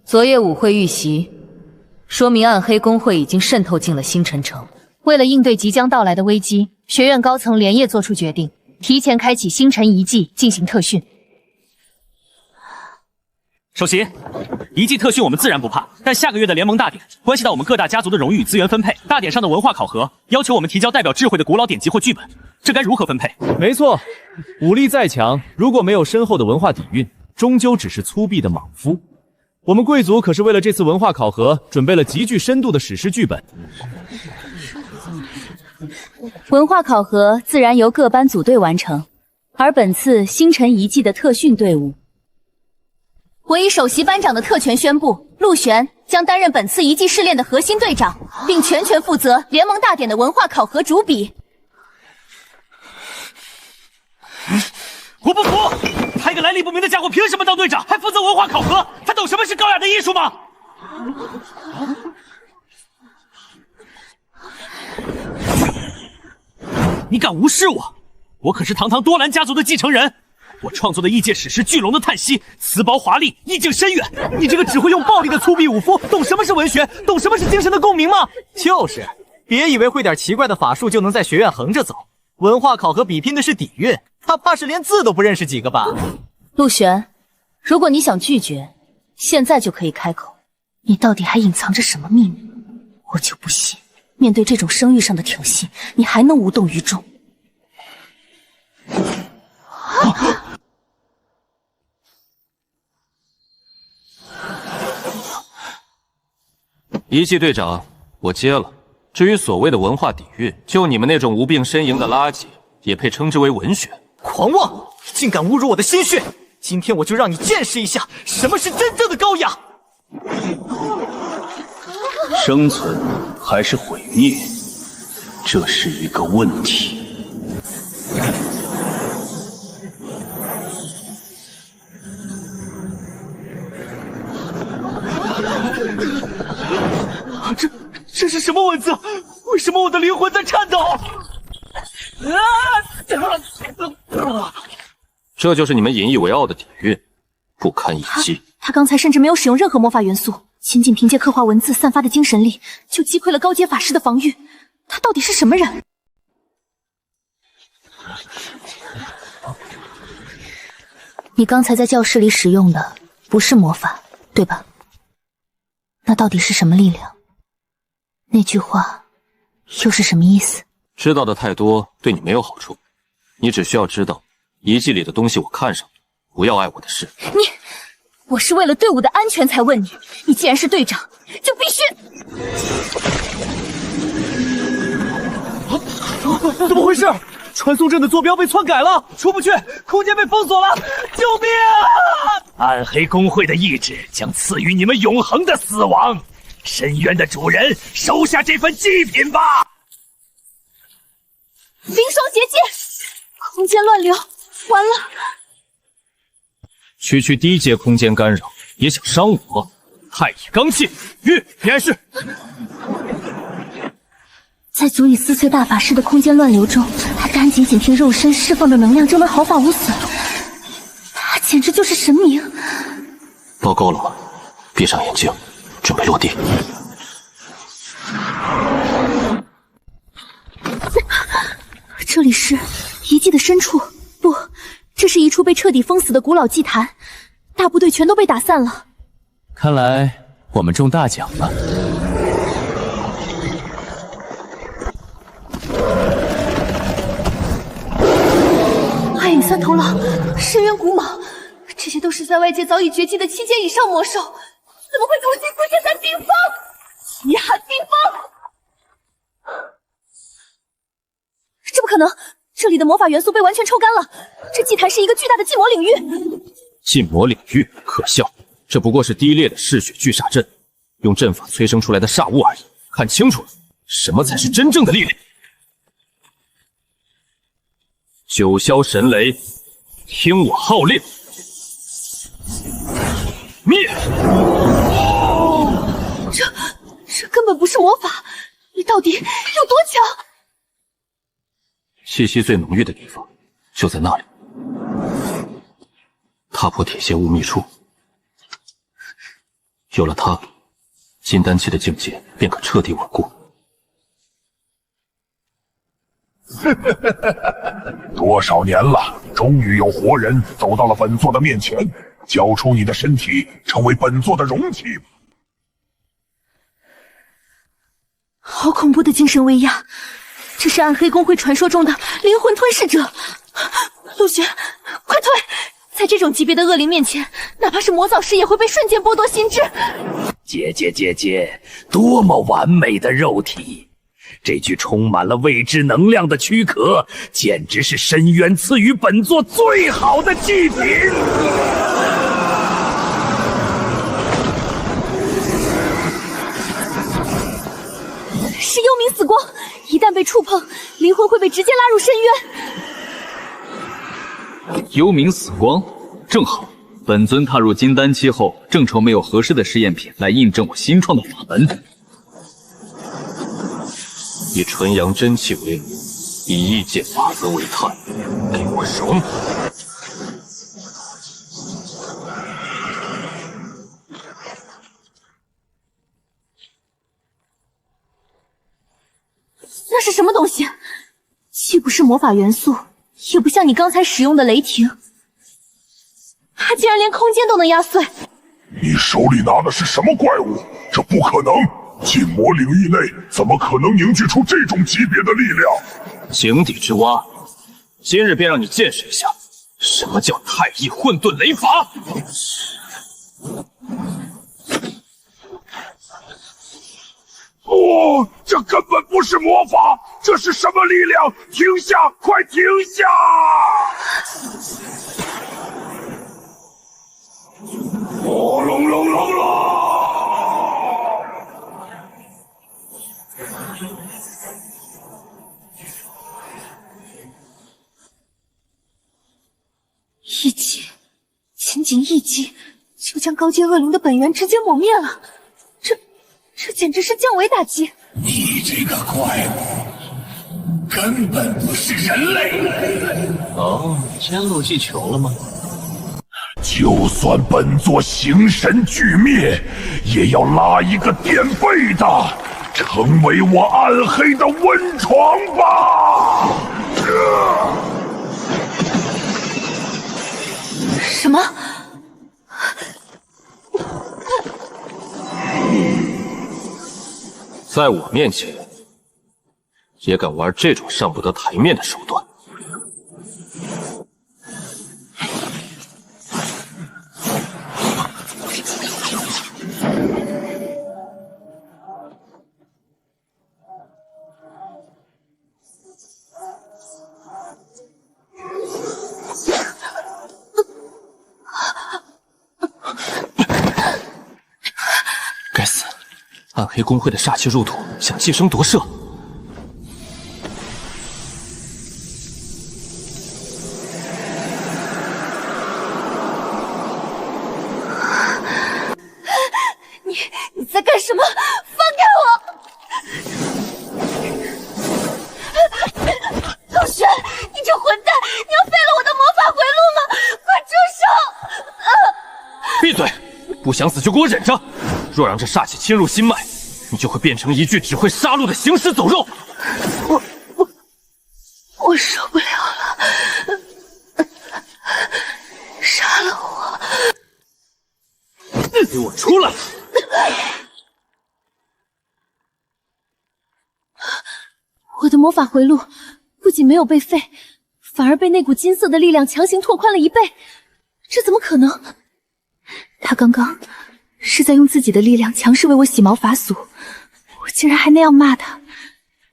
昨夜舞会遇袭，说明暗黑公会已经渗透进了星辰城。为了应对即将到来的危机，学院高层连夜做出决定，提前开启星辰遗迹进行特训。首席，遗迹特训我们自然不怕，但下个月的联盟大典关系到我们各大家族的荣誉与资源分配。大典上的文化考核要求我们提交代表智慧的古老典籍或剧本，这该如何分配？没错，武力再强，如果没有深厚的文化底蕴，终究只是粗鄙的莽夫。我们贵族可是为了这次文化考核，准备了极具深度的史诗剧本。文化考核自然由各班组队完成，而本次星辰遗迹的特训队伍，我以首席班长的特权宣布，陆璇将担任本次遗迹试炼的核心队长，并全权负责联盟大典的文化考核主笔。我不服！他一个来历不明的家伙凭什么当队长，还负责文化考核？他懂什么是高雅的艺术吗？你敢无视我？我可是堂堂多兰家族的继承人。我创作的异界史诗《巨龙的叹息》，词薄华丽，意境深远。你这个只会用暴力的粗鄙武夫，懂什么是文学？懂什么是精神的共鸣吗？就是，别以为会点奇怪的法术就能在学院横着走。文化考核比拼的是底蕴，他怕是连字都不认识几个吧？陆璇，如果你想拒绝，现在就可以开口。你到底还隐藏着什么秘密？我就不信，面对这种声誉上的挑衅，你还能无动于衷。遗迹队长，我接了。至于所谓的文化底蕴，就你们那种无病呻吟的垃圾，也配称之为文学？狂妄！竟敢侮辱我的心血！今天我就让你见识一下什么是真正的高雅。生存还是毁灭，这是一个问题。这是什么文字？为什么我的灵魂在颤抖？这就是你们引以为傲的底蕴，不堪一击。他刚才甚至没有使用任何魔法元素，仅仅凭借刻画文字散发的精神力，就击溃了高阶法师的防御。他到底是什么人？你刚才在教室里使用的不是魔法，对吧？那到底是什么力量？那句话又是什么意思？知道的太多对你没有好处。你只需要知道，遗迹里的东西我看上了，不要碍我的事。我是为了队伍的安全才问你，你既然是队长，就必须……怎么回事？传送阵的坐标被篡改了，出不去，空间被封锁了！救命啊！暗黑公会的意志将赐予你们永恒的死亡。深渊的主人，收下这份祭品吧！冰霜结界，空间乱流，完了！区区低阶空间干扰也想伤我？太乙罡气，玉，你碍事。在足以撕碎大法师的空间乱流中，他赶紧仅凭肉身释放的能量就能毫发无损，他简直就是神明。都够了吗？闭上眼睛，准备落地。这里是遗迹的深处，不，这是一处被彻底封死的古老祭坛，大部队全都被打散了。看来我们中大奖了。暗影三头狼、深渊古蟒，这些都是在外界早已绝迹的7阶以上魔兽，怎么会同时出现在冰封？极寒冰封！这不可能，这里的魔法元素被完全抽干了。这祭坛是一个巨大的禁魔领域。禁魔领域可笑，这不过是低劣的嗜血聚煞阵，用阵法催生出来的煞物而已。看清楚了，什么才是真正的力量？九霄神雷，听我号令，灭！这根本不是魔法，你到底有多强？气息最浓郁的地方就在那里。踏破铁鞋无觅处，有了它，金丹期的境界便可彻底稳固。多少年了，终于有活人走到了本座的面前，交出你的身体，成为本座的容器。好恐怖的精神威压，这是暗黑公会传说中的灵魂吞噬者。陆雪，快退！在这种级别的恶灵面前，哪怕是魔导师也会被瞬间剥夺心智。姐，多么完美的肉体！这具充满了未知能量的躯壳，简直是深渊赐予本座最好的祭品。是幽冥死光，一旦被触碰，灵魂会被直接拉入深渊。幽冥死光，正好。本尊踏入金丹期后，正愁没有合适的试验品来印证我新创的法门。以纯阳真气为炉，以异界法则为炭，给我融！那是什么东西？既不是魔法元素，也不像你刚才使用的雷霆，它竟然连空间都能压碎。你手里拿的是什么怪物？这不可能！禁魔领域内怎么可能凝聚出这种级别的力量？井底之蛙，今日便让你见识一下什么叫太乙混沌雷法！哦，这根本不是魔法，这是什么力量？停下！快停下！哦，隆隆隆隆！一击，仅仅一击，就将高阶恶灵的本源直接抹灭了。这简直是降维打击！你这个怪物，根本不是人类！哦，先入地球了吗？就算本座形神俱灭，也要拉一个垫背的，成为我暗黑的温床吧！什么？在我面前，也敢玩这种上不得台面的手段？暗黑公会的煞气入土，想寄生夺舍。你在干什么？放开我！陆璇，你这混蛋，你要废了我的魔法回路吗？快住手！闭嘴！不想死就给我忍着。若让这煞气侵入心脉，你就会变成一具只会杀戮的行尸走肉。我受不了了，杀了我！给我出来！我的魔法回路不仅没有被废，反而被那股金色的力量强行拓宽了1倍，这怎么可能？他刚刚是在用自己的力量强势为我洗毛法锁，我竟然还那样骂他，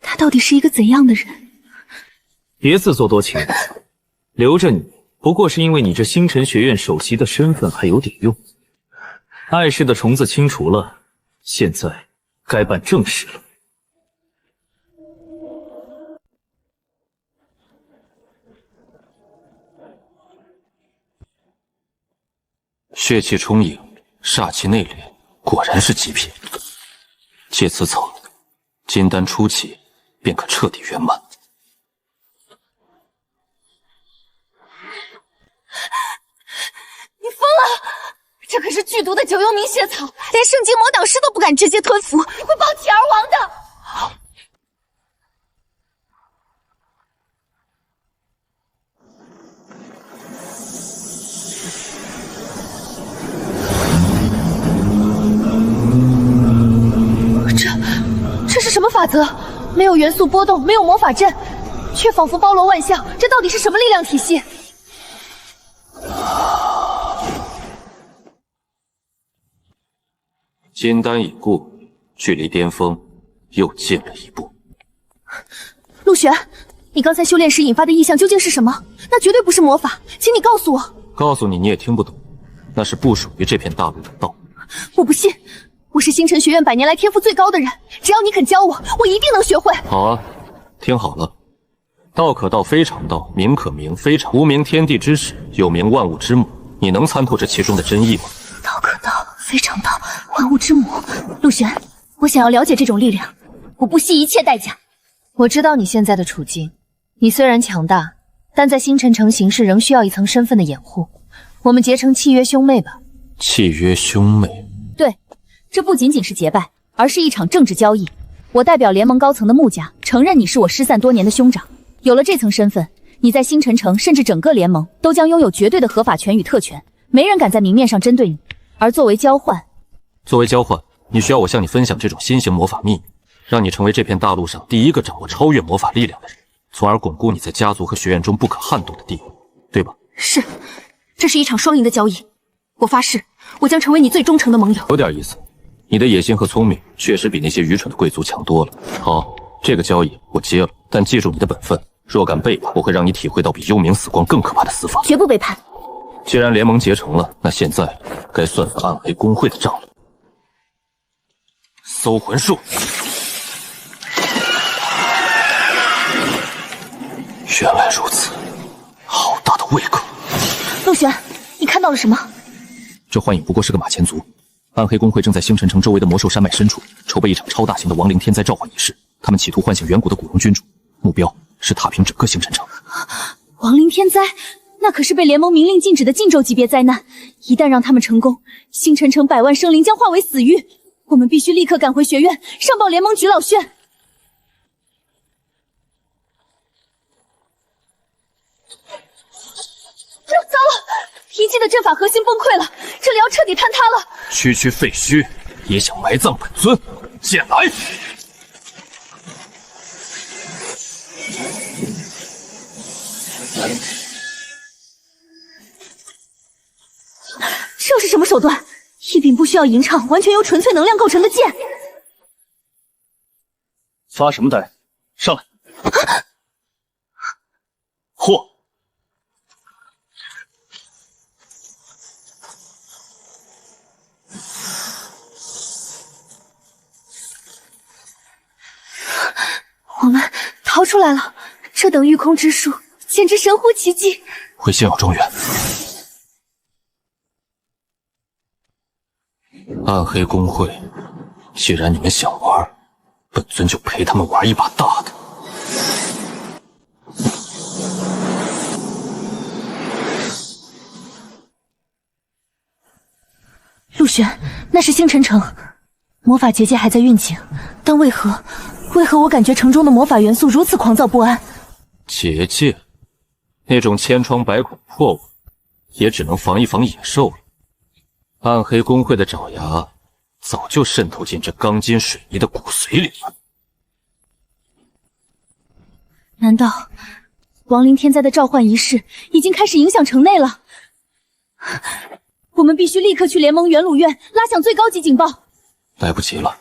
他到底是一个怎样的人？别自作多情，留着你不过是因为你这星辰学院首席的身份还有点用。碍事的虫子清除了，现在该办正事了。血气充盈，煞气内敛，果然是极品。借此草，金丹初期便可彻底圆满。你疯了！这可是剧毒的九幽冥血草，连圣级魔导师都不敢直接吞服，会爆体而亡的。这是什么法则？没有元素波动，没有魔法阵，却仿佛包罗万象，这到底是什么力量体系？金丹已故，距离巅峰又近了一步。陆璇，你刚才修炼时引发的异象究竟是什么？那绝对不是魔法，请你告诉我。告诉你你也听不懂，那是不属于这片大陆的道。我不信，我是星辰学院100年来天赋最高的人，只要你肯教我，我一定能学会。好啊，听好了，道可道非常道，名可名非常无名天地之始，有名万物之母。你能参透这其中的真意吗？道可道非常道，万物之母。陆璇，我想要了解这种力量，我不惜一切代价。我知道你现在的处境，你虽然强大，但在星辰城行事仍需要一层身份的掩护。我们结成契约兄妹吧。契约兄妹？对，这不仅仅是结拜，而是一场政治交易。我代表联盟高层的穆家，承认你是我失散多年的兄长。有了这层身份，你在星辰城甚至整个联盟都将拥有绝对的合法权与特权，没人敢在明面上针对你。而作为交换，你需要我向你分享这种新型魔法秘密，让你成为这片大陆上第一个掌握超越魔法力量的人，从而巩固你在家族和学院中不可撼动的地位，对吧？是，这是一场双赢的交易。我发誓，我将成为你最忠诚的盟友。有点意思，你的野心和聪明确实比那些愚蠢的贵族强多了。好，这个交易我接了，但记住你的本分，若敢背叛，我会让你体会到比幽冥死光更可怕的死法。绝不背叛。既然联盟结成了，那现在该算算暗黑公会的账了。搜魂术，原来如此，好大的胃口！陆璇，你看到了什么？这幻影不过是个马前卒。暗黑公会正在星辰城周围的魔兽山脉深处筹备一场超大型的亡灵天灾召唤仪式，他们企图唤醒远古的古龙君主，目标是踏平整个星辰城。亡灵天灾，那可是被联盟明令禁止的禁咒级别灾难，一旦让他们成功，星辰城100万生灵将化为死域。我们必须立刻赶回学院，上报联盟局老轩。糟了，一记的阵法核心崩溃了，这里要彻底坍塌了。区区废墟也想埋葬本尊，进来！这又是什么手段？一柄不需要吟唱，完全由纯粹能量构成的剑。发什么呆？上来！嚯！出来了，这等御空之术，简直神乎其技。回星耀庄园。暗黑公会，既然你们想玩，本尊就陪他们玩一把大的。陆玄，那是星辰城，魔法结界还在运行，但为何我感觉城中的魔法元素如此狂躁不安？结界，那种千疮百孔破物，也只能防一防野兽了。暗黑公会的爪牙早就渗透进这钢筋水泥的骨髓里了。难道亡灵天灾的召唤仪式已经开始影响城内了？我们必须立刻去联盟元鲁院拉响最高级警报。来不及了，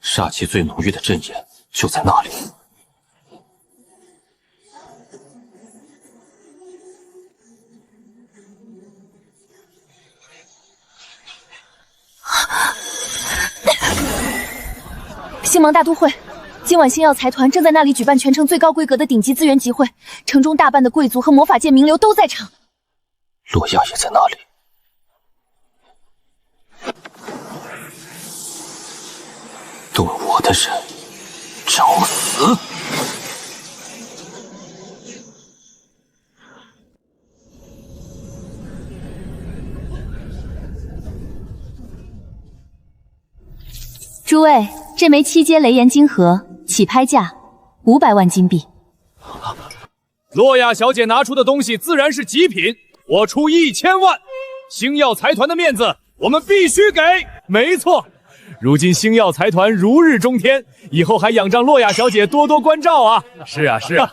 煞气最浓郁的阵眼就在那里。星芒大都会，今晚星耀财团正在那里举办全城最高规格的顶级资源集会，城中大半的贵族和魔法界名流都在场。洛亚也在那里。动我的人，找死！诸位，这枚7阶雷炎金盒起拍价500万金币。洛亚小姐拿出的东西自然是极品，我出1000万。星耀财团的面子，我们必须给。没错。如今星耀财团如日中天，以后还仰仗洛亚小姐多多关照啊！是啊，是啊。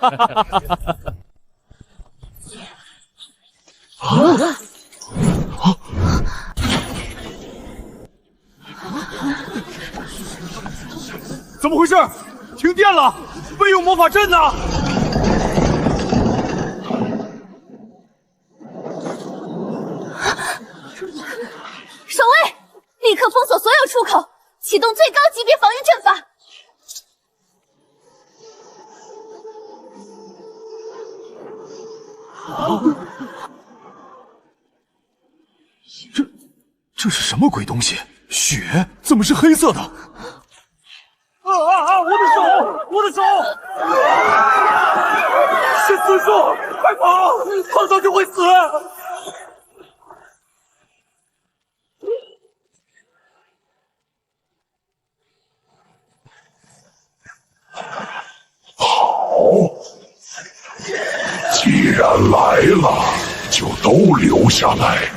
怎么回事？停电了！备用魔法阵呢！守卫，立刻封锁所有出口，启动最高级别防御阵法。这是什么鬼东西？血怎么是黑色的？我的手！我的手！是死树！快跑！碰到就会死！好，既然来了，就都留下来，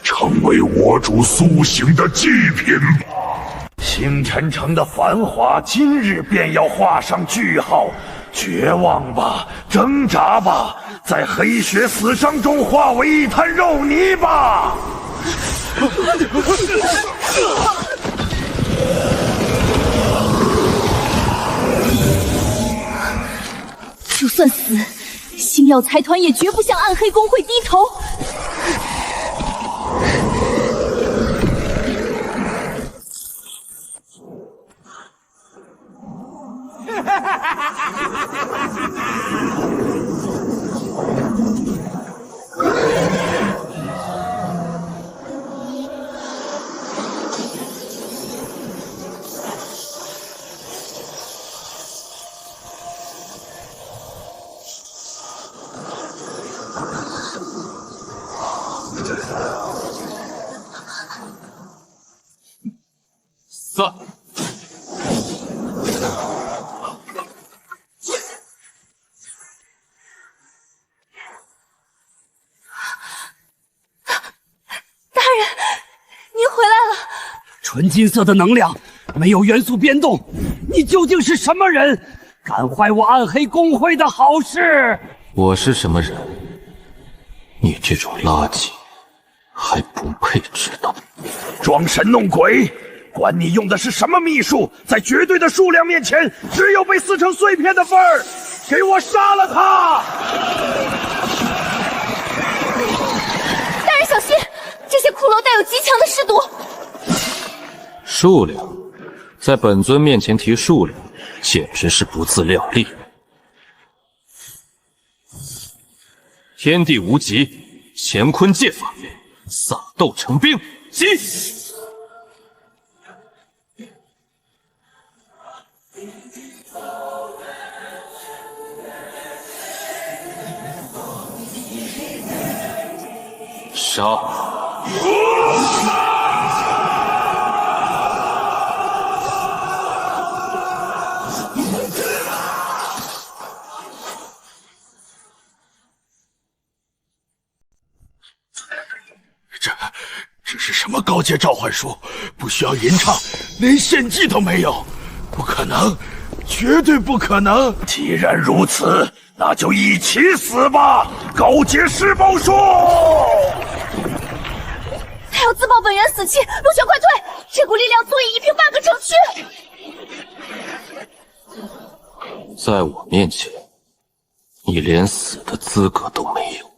成为我主苏醒的祭品吧。星辰城的繁华，今日便要画上句号。绝望吧，挣扎吧，在黑血死伤中化为一滩肉泥吧！就算死，星耀财团也绝不向暗黑公会低头。散。纯金色的能量，没有元素变动，你究竟是什么人？敢坏我暗黑公会的好事？我是什么人？你这种垃圾还不配知道。装神弄鬼，管你用的是什么秘术，在绝对的数量面前，只有被撕成碎片的份儿。给我杀了他！大人小心，这些骷髅带有极强的尸毒。数量，在本尊面前提数量，简直是不自量力。天地无极，乾坤借法，撒豆成兵，击！杀！这是什么高阶召唤术？不需要吟唱，连献祭都没有，不可能，绝对不可能！既然如此，那就一起死吧！高阶施暴术！他要自爆本源死期，陆玄快退！这股力量足以一平半个城区。在我面前，你连死的资格都没有。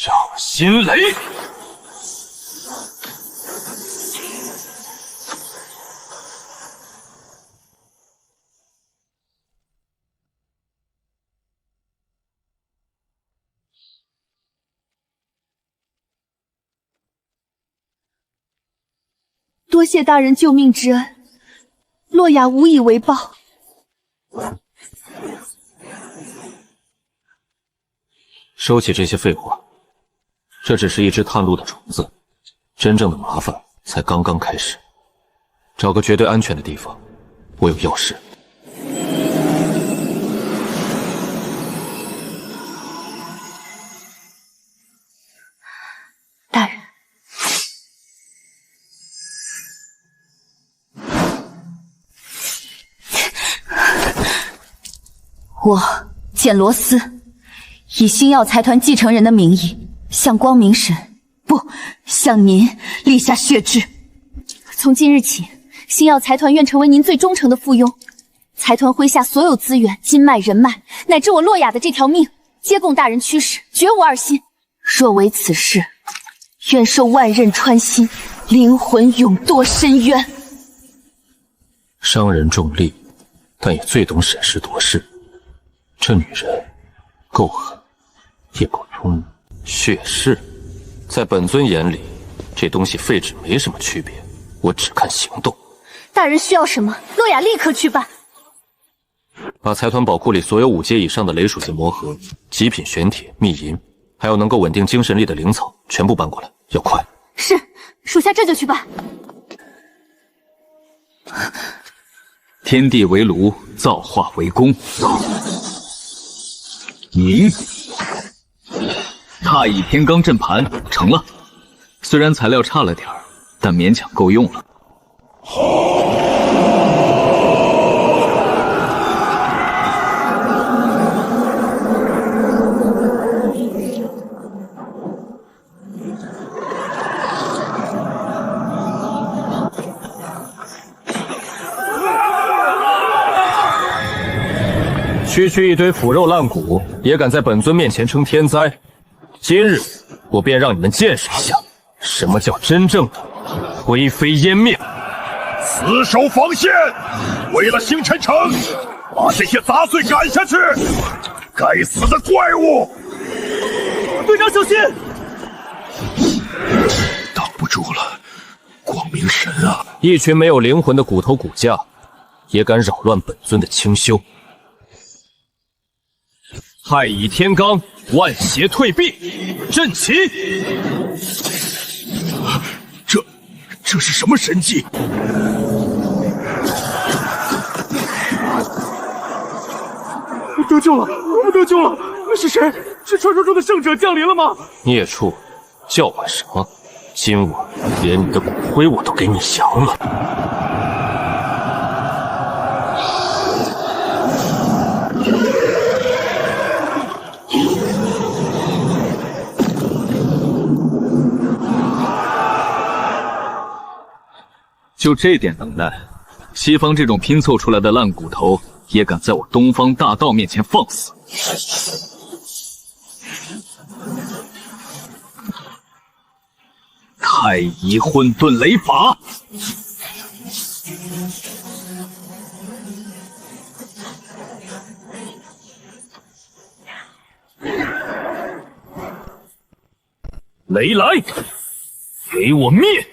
让心雷！多谢大人救命之恩，洛雅无以为报。收起这些废话，这只是一只探路的种子，真正的麻烦才刚刚开始。找个绝对安全的地方，我有钥匙。大人，我简罗斯以星耀财团继承人的名义，向光明神，不，向您立下血誓。从今日起，星耀财团愿成为您最忠诚的附庸。财团麾下所有资源、金脉、人脉，乃至我洛雅的这条命，皆供大人驱使，绝无二心。若违此事，愿受万刃穿心，灵魂永堕深渊。商人重利，但也最懂审时度势。这女人够狠，也够聪明。血誓，在本尊眼里，这东西废纸没什么区别。我只看行动。大人需要什么，洛雅立刻去办。把财团宝库里所有5阶以上的雷属性魔核、极品玄铁、秘银，还有能够稳定精神力的灵草，全部搬过来，要快。是，属下这就去办。天地为炉，造化为弓。你太乙天罡阵盘成了，虽然材料差了点儿，但勉强够用了。区一堆腐肉烂骨，也敢在本尊面前称天灾？今日我便让你们见识一下，什么叫真正的灰飞烟灭！死守防线，为了星辰城，把这些杂碎赶下去！该死的怪物！队长小心！挡不住了，光明神啊！一群没有灵魂的骨头骨架，也敢扰乱本尊的清修！太乙天罡，万邪退避，阵起！这是什么神迹？得救了！我们得救了！那是谁？是传说中的圣者降临了吗？孽畜，叫唤什么？今晚连你的骨灰我都给你降了！就这点能耐，西方这种拼凑出来的烂骨头也敢在我东方大道面前放肆！太乙混沌雷法！雷来，给我灭！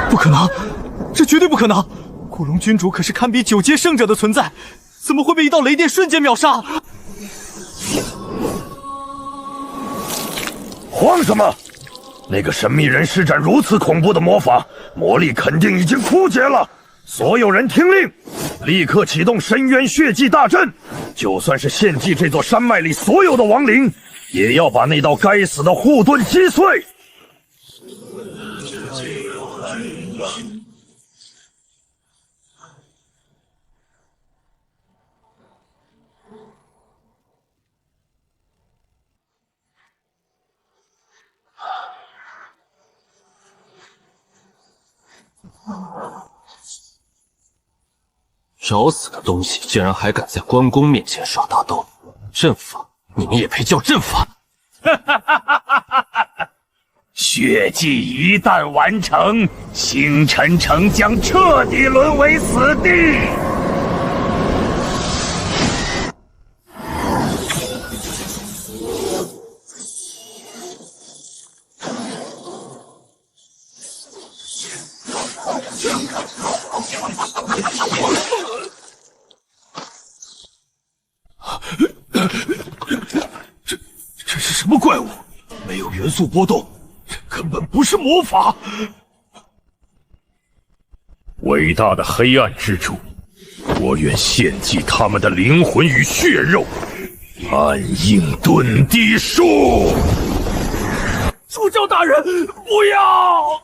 不可能，这绝对不可能！古龙君主可是堪比9阶圣者的存在，怎么会被一道雷电瞬间秒杀？慌什么？那个神秘人施展如此恐怖的魔法，魔力肯定已经枯竭了。所有人听令，立刻启动深渊血祭大阵！就算是献祭这座山脉里所有的亡灵，也要把那道该死的护盾击碎！找死的东西竟然还敢在关公面前耍大刀！阵法，你们也配叫阵法？血祭一旦完成，星辰城将彻底沦为死地。这是什么怪物？没有元素波动，这根本不是魔法。伟大的黑暗之主，我愿献祭他们的灵魂与血肉，暗影遁地术。主教大人，不要！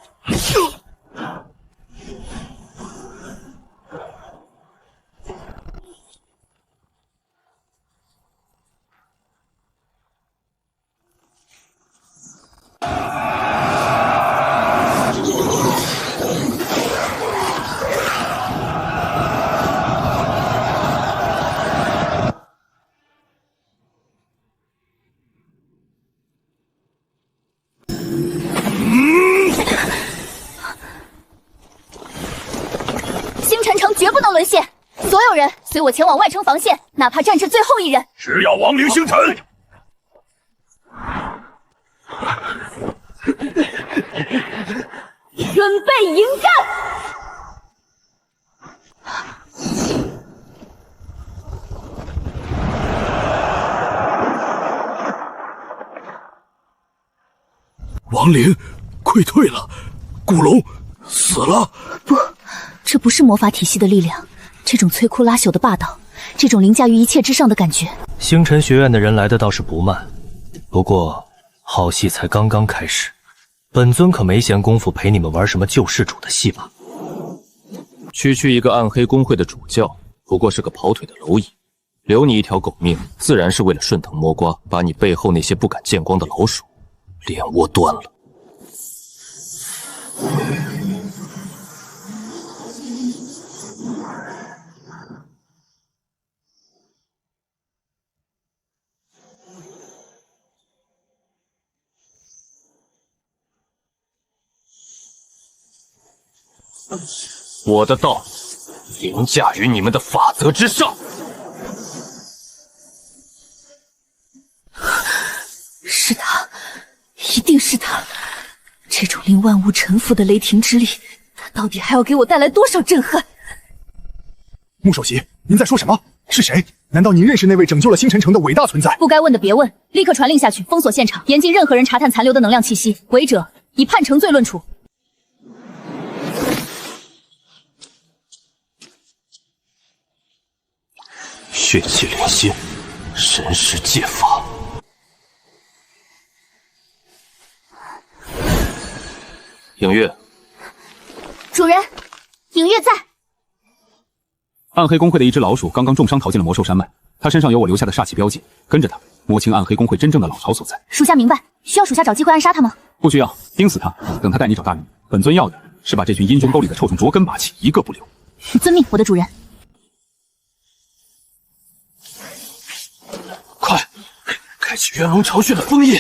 星辰城绝不能沦陷！所有人随我前往外城防线，哪怕战至最后一人。只要亡灵星辰！准备迎战！亡灵溃退了，古龙死了。不，这不是魔法体系的力量，这种摧枯拉朽的霸道，这种凌驾于一切之上的感觉。星辰学院的人来的倒是不慢，不过好戏才刚刚开始，本尊可没闲工夫陪你们玩什么救世主的戏码。区区一个暗黑公会的主教，不过是个跑腿的蝼蚁，留你一条狗命，自然是为了顺藤摸瓜，把你背后那些不敢见光的老鼠脸窝端了。我的道凌驾于你们的法则之上。是他，一定是他！这种令万物臣服的雷霆之力，他到底还要给我带来多少震撼？穆首席，您在说什么？是谁？难道您认识那位拯救了星辰城的伟大存在？不该问的别问，立刻传令下去，封锁现场，严禁任何人查探残留的能量气息，违者以判成罪论处。血气连心，神识戒法。影月，主人，影月在。暗黑公会的一只老鼠刚刚重伤逃进了魔兽山脉，它身上有我留下的煞气标记，跟着它，摸清暗黑公会真正的老巢所在。属下明白，需要属下找机会暗杀他吗？不需要，盯死他，等他带你找大人。本尊要的是把这群阴中沟里的臭虫啄根拔起，一个不留。遵命，我的主人。快，开启元龙巢穴的封印！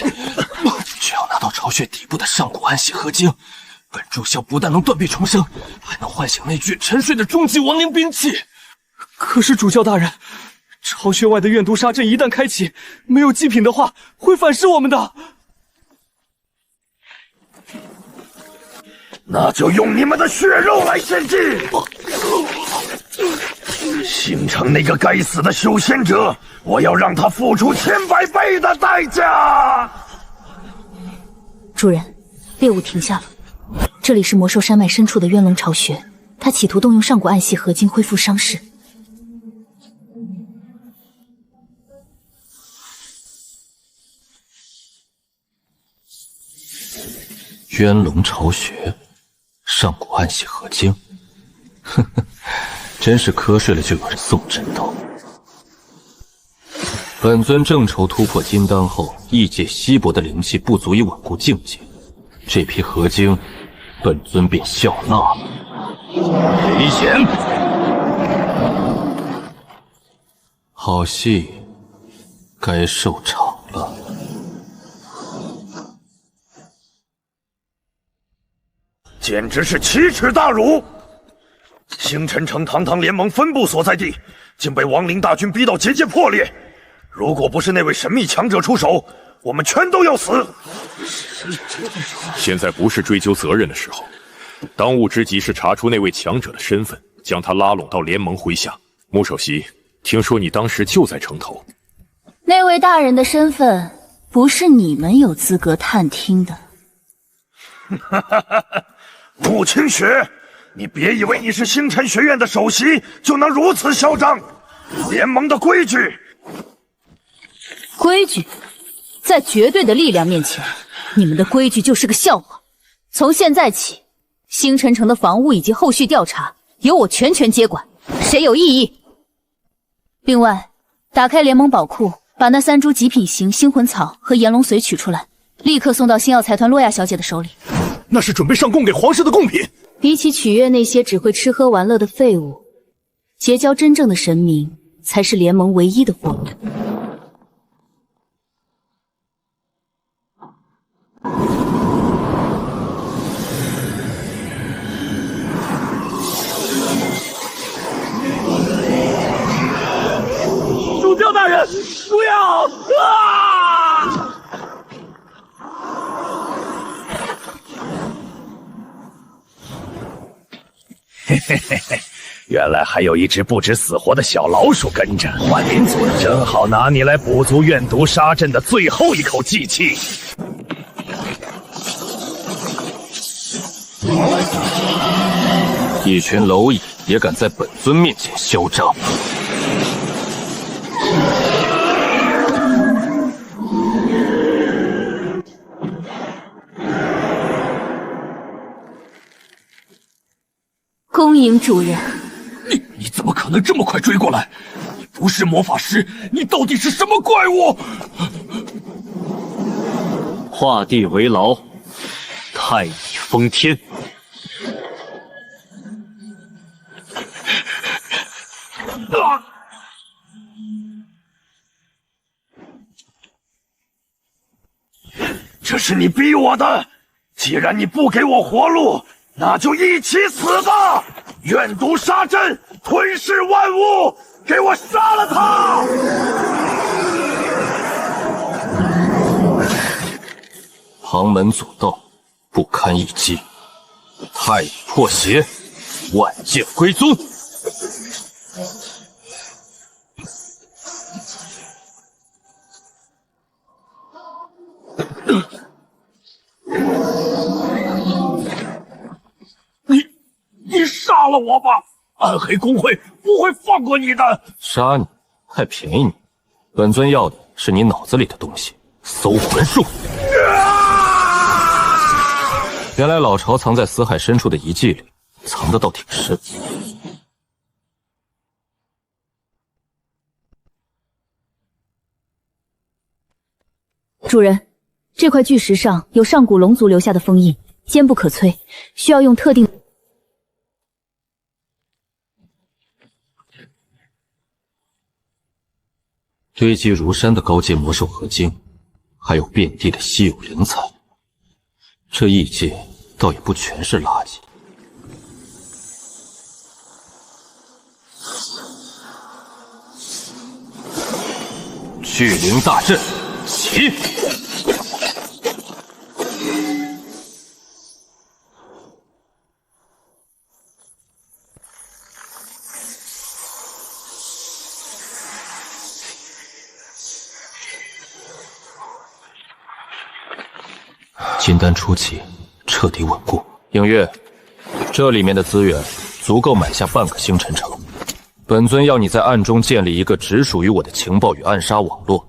只要拿到巢穴底部的上古暗血合晶，本注销不但能断臂重生，还能唤醒那具沉睡的终极亡灵兵器。可是主教大人，巢穴外的怨毒杀阵一旦开启，没有祭品的话，会反噬我们的。那就用你们的血肉来献祭！星城那个该死的修仙者，我要让他付出千百倍的代价！主人，猎物停下了。这里是魔兽山脉深处的渊龙巢穴，他企图动用上古暗系合金恢复伤势。渊龙巢穴，上古暗系合晶，呵呵，真是瞌睡了就有人送枕头。本尊正愁突破金丹后，异界稀薄的灵气不足以稳固境界，这批合晶，本尊便笑纳了。危险！好戏该收场了。简直是奇耻大辱！星辰城堂堂联盟分部所在地，竟被亡灵大军逼到结界破裂。如果不是那位神秘强者出手，我们全都要死。现在不是追究责任的时候，当务之急是查出那位强者的身份，将他拉拢到联盟麾下。穆首席，听说你当时就在城头。那位大人的身份，不是你们有资格探听的。穆清雪，你别以为你是星辰学院的首席就能如此嚣张！联盟的规矩，在绝对的力量面前，你们的规矩就是个笑话。从现在起，星辰城的房屋以及后续调查由我全权接管，谁有异议？另外，打开联盟宝库，把那3株极品型星魂草和炎龙髓取出来，立刻送到星耀财团洛亚小姐的手里。那是准备上供给皇室的贡品。比起取悦那些只会吃喝玩乐的废物，结交真正的神明才是联盟唯一的活路。主教大人，不要！啊！嘿嘿嘿嘿，原来还有一只不知死活的小老鼠跟着，万灵族正好拿你来补足怨毒杀阵的最后一口祭气。一群蝼蚁也敢在本尊面前嚣张！恭迎主人。你怎么可能这么快追过来？你不是魔法师，你到底是什么怪物？画地为牢，太乙封天。这是你逼我的，既然你不给我活路，那就一起死吧！怨毒杀阵，吞噬万物，给我杀了他！旁门左道，不堪一击。太乙破邪，万剑归宗。你杀了我吧！暗黑公会不会放过你的。杀你还便宜你，本尊要的是你脑子里的东西——搜魂术。原来老巢藏在死海深处的遗迹里，藏得倒挺深。主人，这块巨石上有上古龙族留下的封印，坚不可摧，需要用特定。堆积如山的高阶魔兽合金，还有遍地的稀有灵材，这异界倒也不全是垃圾。巨灵大阵，起！金丹初期，彻底稳固。映月，这里面的资源足够买下半个星辰城。本尊要你在暗中建立一个只属于我的情报与暗杀网络，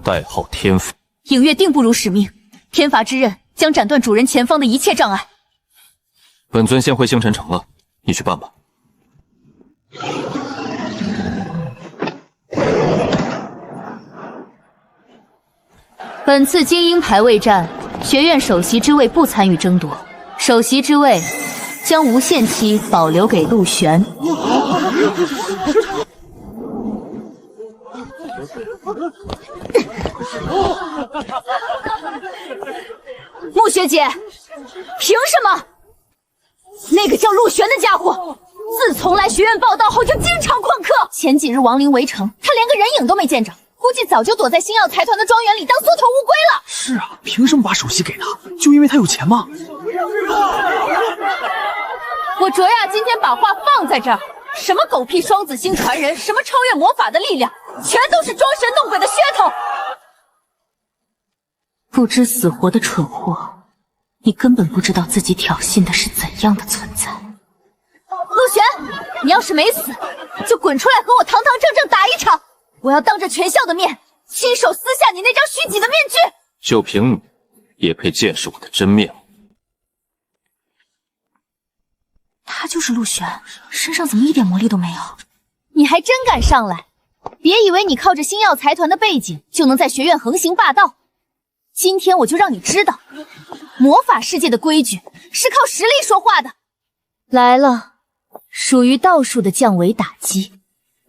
代号天罚。影月定不辱使命，天罚之刃将斩断主人前方的一切障碍。本尊先回星辰城了，你去办吧。本次精英排位战，学院首席之位不参与争夺，首席之位将无限期保留给陆玄。穆学姐，凭什么？那个叫陆玄的家伙，自从来学院报道后就经常旷课。前几日亡灵围城，他连个人影都没见着，估计早就躲在星耀财团的庄园里当缩头乌龟了。是啊，凭什么把首席给他？就因为他有钱吗？我卓雅今天把话放在这儿，什么狗屁双子星传人，什么超越魔法的力量，全都是装神弄鬼的噱头。不知死活的蠢货，你根本不知道自己挑衅的是怎样的存在。陆玄，你要是没死，就滚出来和我堂堂正正打一场！我要当着全校的面，亲手撕下你那张虚己的面具！就凭你，也配见识我的真面目？他就是陆玄，身上怎么一点魔力都没有？你还真敢上来！别以为你靠着星耀财团的背景就能在学院横行霸道。今天我就让你知道，魔法世界的规矩是靠实力说话的。来了，属于道术的降维打击。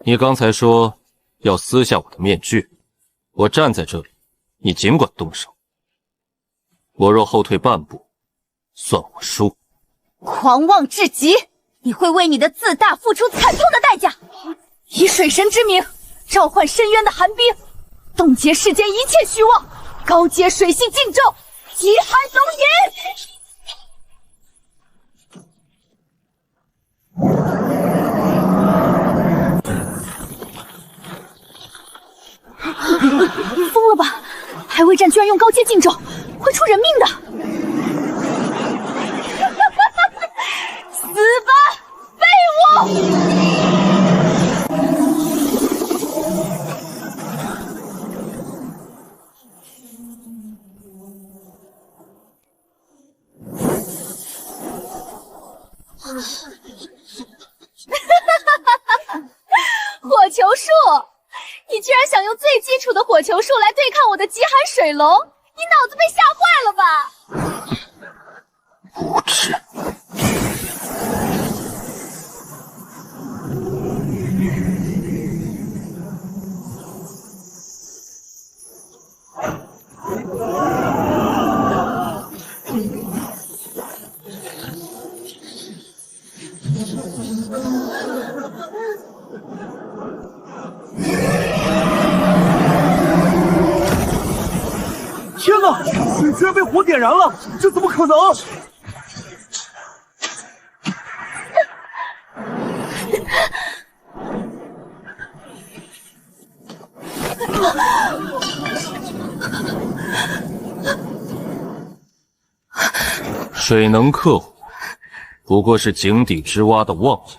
你刚才说要撕下我的面具，我站在这里，你尽管动手。我若后退半步，算我输。狂妄至极，你会为你的自大付出惨痛的代价。以水神之名，召唤深渊的寒冰，冻结世间一切虚妄。高阶水系禁咒，极寒龙吟。疯了吧！排位战居然用高阶禁咒，会出人命的！死吧，废物！火球术，你居然想用最基础的火球术来对抗我的极寒水龙，你脑子被吓坏了吧？无知！天哪！你居然被火点燃了，这怎么可能？水能克火，不过是井底之蛙的妄言，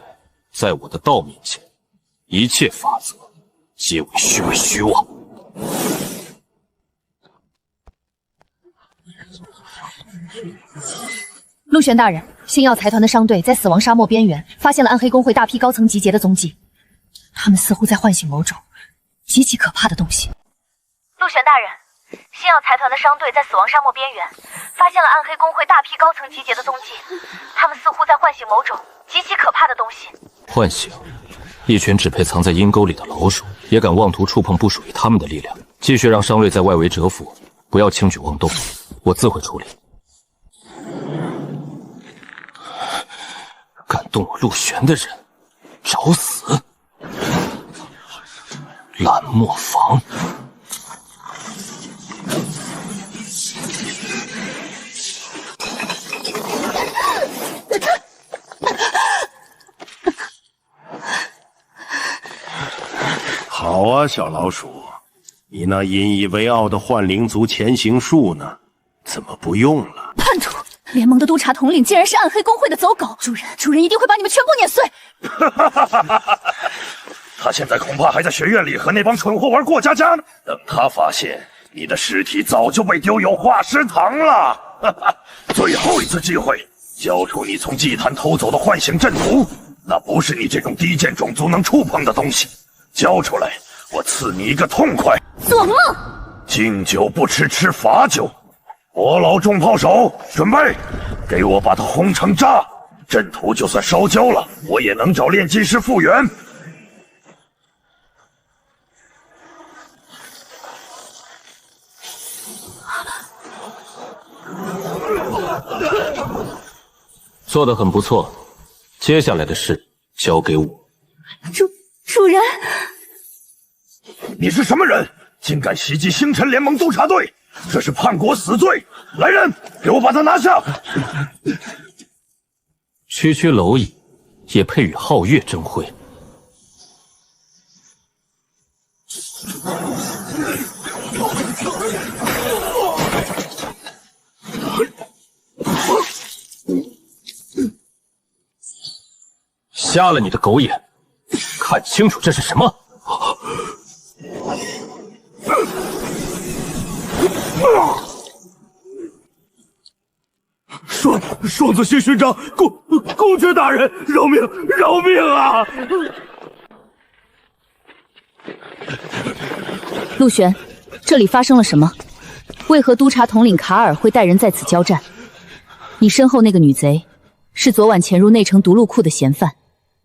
在我的道面前，一切法则皆为虚伪虚妄。陆玄大人，星耀财团的商队在死亡沙漠边缘发现了暗黑公会大批高层集结的踪迹，他们似乎在唤醒某种极其可怕的东西。陆玄大人，星耀财团的商队在死亡沙漠边缘发现了暗黑公会大批高层集结的踪迹，他们似乎在唤醒某种极其可怕的东西。唤醒一群只配藏在阴沟里的老鼠，也敢妄图触碰不属于他们的力量，继续让商队在外围蛰伏，不要轻举妄动，我自会处理。敢动我陆玄的人，找死！蓝磨坊。好啊，小老鼠，你那引以为傲的幻灵族潜行术呢？怎么不用了？叛徒！联盟的督察统领竟然是暗黑公会的走狗！主人一定会把你们全部碾碎！他现在恐怕还在学院里和那帮蠢货玩过家家呢。等他发现你的尸体早就被丢有化石堂了。最后一次机会，交出你从祭坛偷走的唤醒阵图，那不是你这种低贱种族能触碰的东西。交出来，我赐你一个痛快！做梦！敬酒不吃吃罚酒。伯劳重炮手，准备，给我把它轰成渣！阵图就算烧焦了，我也能找炼金师复原。做得很不错，接下来的事交给我。主人，你是什么人？竟敢袭击星辰联盟督察队？这是叛国死罪！来人，给我把他拿下！区区蝼蚁，也配与皓月争辉？瞎了你的狗眼！看清楚这是什么！双子星勋章，公爵大人，饶命！饶命啊！陆玄，这里发生了什么？为何督察统领卡尔会带人在此交战？你身后那个女贼，是昨晚潜入内城毒鹿库的嫌犯，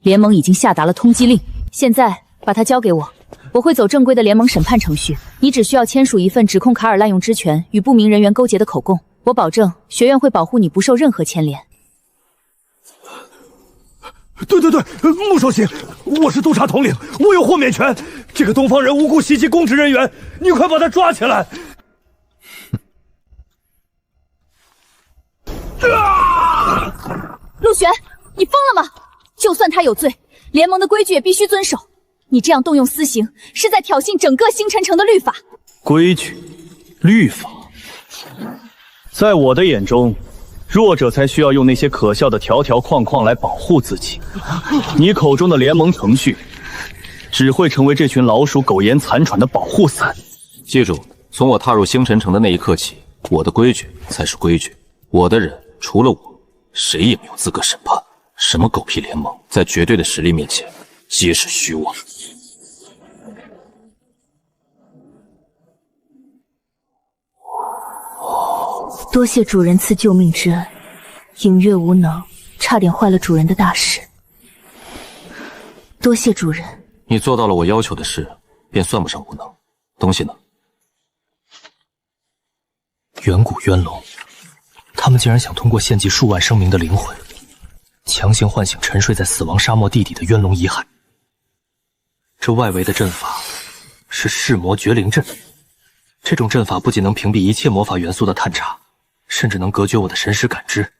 联盟已经下达了通缉令，现在把她交给我，我会走正规的联盟审判程序，你只需要签署一份指控卡尔滥用职权与不明人员勾结的口供，我保证学院会保护你不受任何牵连。对，穆首席，我是督察统领，我有豁免权。这个东方人无故袭击公职人员，你快把他抓起来！陆玄，你疯了吗？就算他有罪，联盟的规矩也必须遵守。你这样动用私刑，是在挑衅整个星辰城的律法。规矩、律法，在我的眼中，弱者才需要用那些可笑的条条框框来保护自己。你口中的联盟程序，只会成为这群老鼠苟延残喘的保护伞。记住，从我踏入星辰城的那一刻起，我的规矩才是规矩。我的人除了我，谁也没有资格审判。什么狗屁联盟，在绝对的实力面前，皆是虚妄。多谢主人赐救命之恩，影月无能，差点坏了主人的大事。多谢主人。你做到了我要求的事，便算不上无能。东西呢？远古渊龙，他们竟然想通过献祭数万生灵的灵魂，强行唤醒沉睡在死亡沙漠地底的渊龙遗骸。这外围的阵法是噬魔绝灵阵，这种阵法不仅能屏蔽一切魔法元素的探查，甚至能隔绝我的神识感知。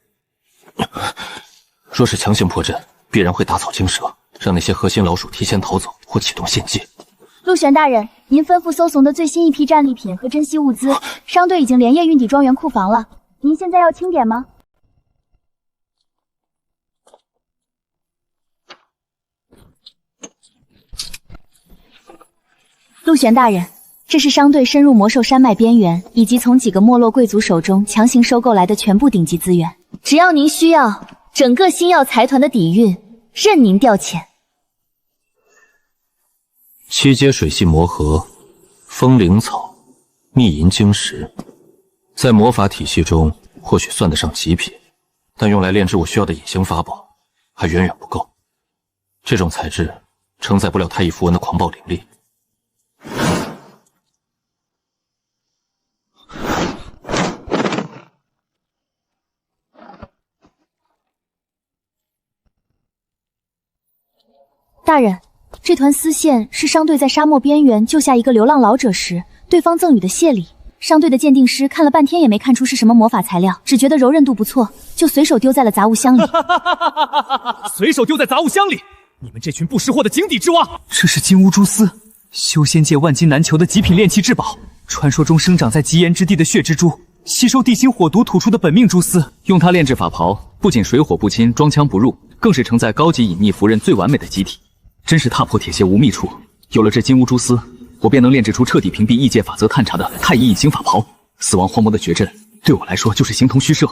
若是强行破阵，必然会打草惊蛇，让那些核心老鼠提前逃走或启动献祭。陆玄大人，您吩咐搜送的最新一批战利品和珍稀物资，商队已经连夜运抵庄园库房了。您现在要清点吗？陆玄大人，这是商队深入魔兽山脉边缘，以及从几个没落贵族手中强行收购来的全部顶级资源。只要您需要，整个星耀财团的底蕴任您调遣。七阶水系魔核、风灵草、秘银晶石，在魔法体系中或许算得上极品，但用来炼制我需要的隐形法宝还远远不够。这种材质承载不了太乙符文的狂暴灵力。大人，这团丝线是商队在沙漠边缘救下一个流浪老者时，对方赠予的谢礼。商队的鉴定师看了半天也没看出是什么魔法材料，只觉得柔韧度不错，就随手丢在了杂物箱里。随手丢在杂物箱里，你们这群不识货的井底之蛙！这是金乌蛛丝，修仙界万金难求的极品炼器至宝。传说中生长在极炎之地的血之蛛，吸收地心火毒吐出的本命蛛丝，用它炼制法袍，不仅水火不侵，装枪不入，更是承载高级隐匿符刃最完美的机体。真是踏破铁鞋无觅处。有了这金乌蛛丝，我便能炼制出彻底屏蔽异界法则探查的太乙隐形法袍。死亡荒漠的绝阵，对我来说就是形同虚设。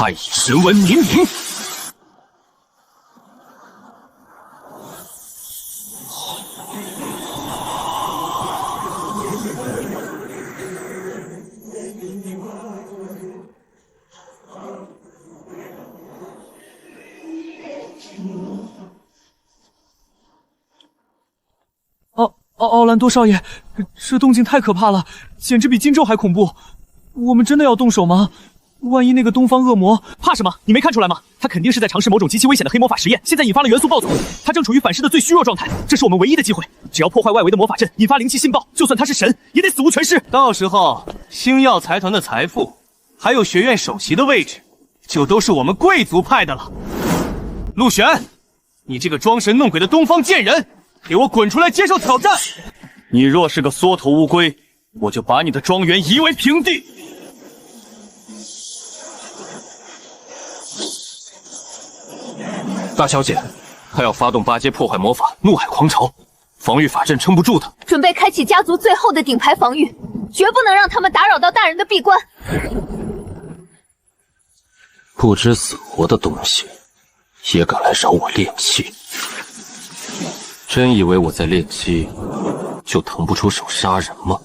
太乙神纹凝灵。奥兰多少爷，这动静太可怕了，简直比荆州还恐怖。我们真的要动手吗？万一那个东方恶魔……怕什么？你没看出来吗？他肯定是在尝试某种极其危险的黑魔法实验，现在引发了元素暴走，他正处于反噬的最虚弱状态。这是我们唯一的机会，只要破坏外围的魔法阵，引发灵气信爆，就算他是神，也得死无全尸。到时候，星耀财团的财富，还有学院首席的位置，就都是我们贵族派的了。陆玄，你这个装神弄鬼的东方贱人，给我滚出来接受挑战！你若是个缩头乌龟，我就把你的庄园夷为平地。大小姐，他要发动八阶破坏魔法怒海狂潮，防御法阵撑不住的。准备开启家族最后的顶牌防御，绝不能让他们打扰到大人的闭关。不知死活的东西，也敢来扰我炼气？真以为我在炼气就腾不出手杀人吗？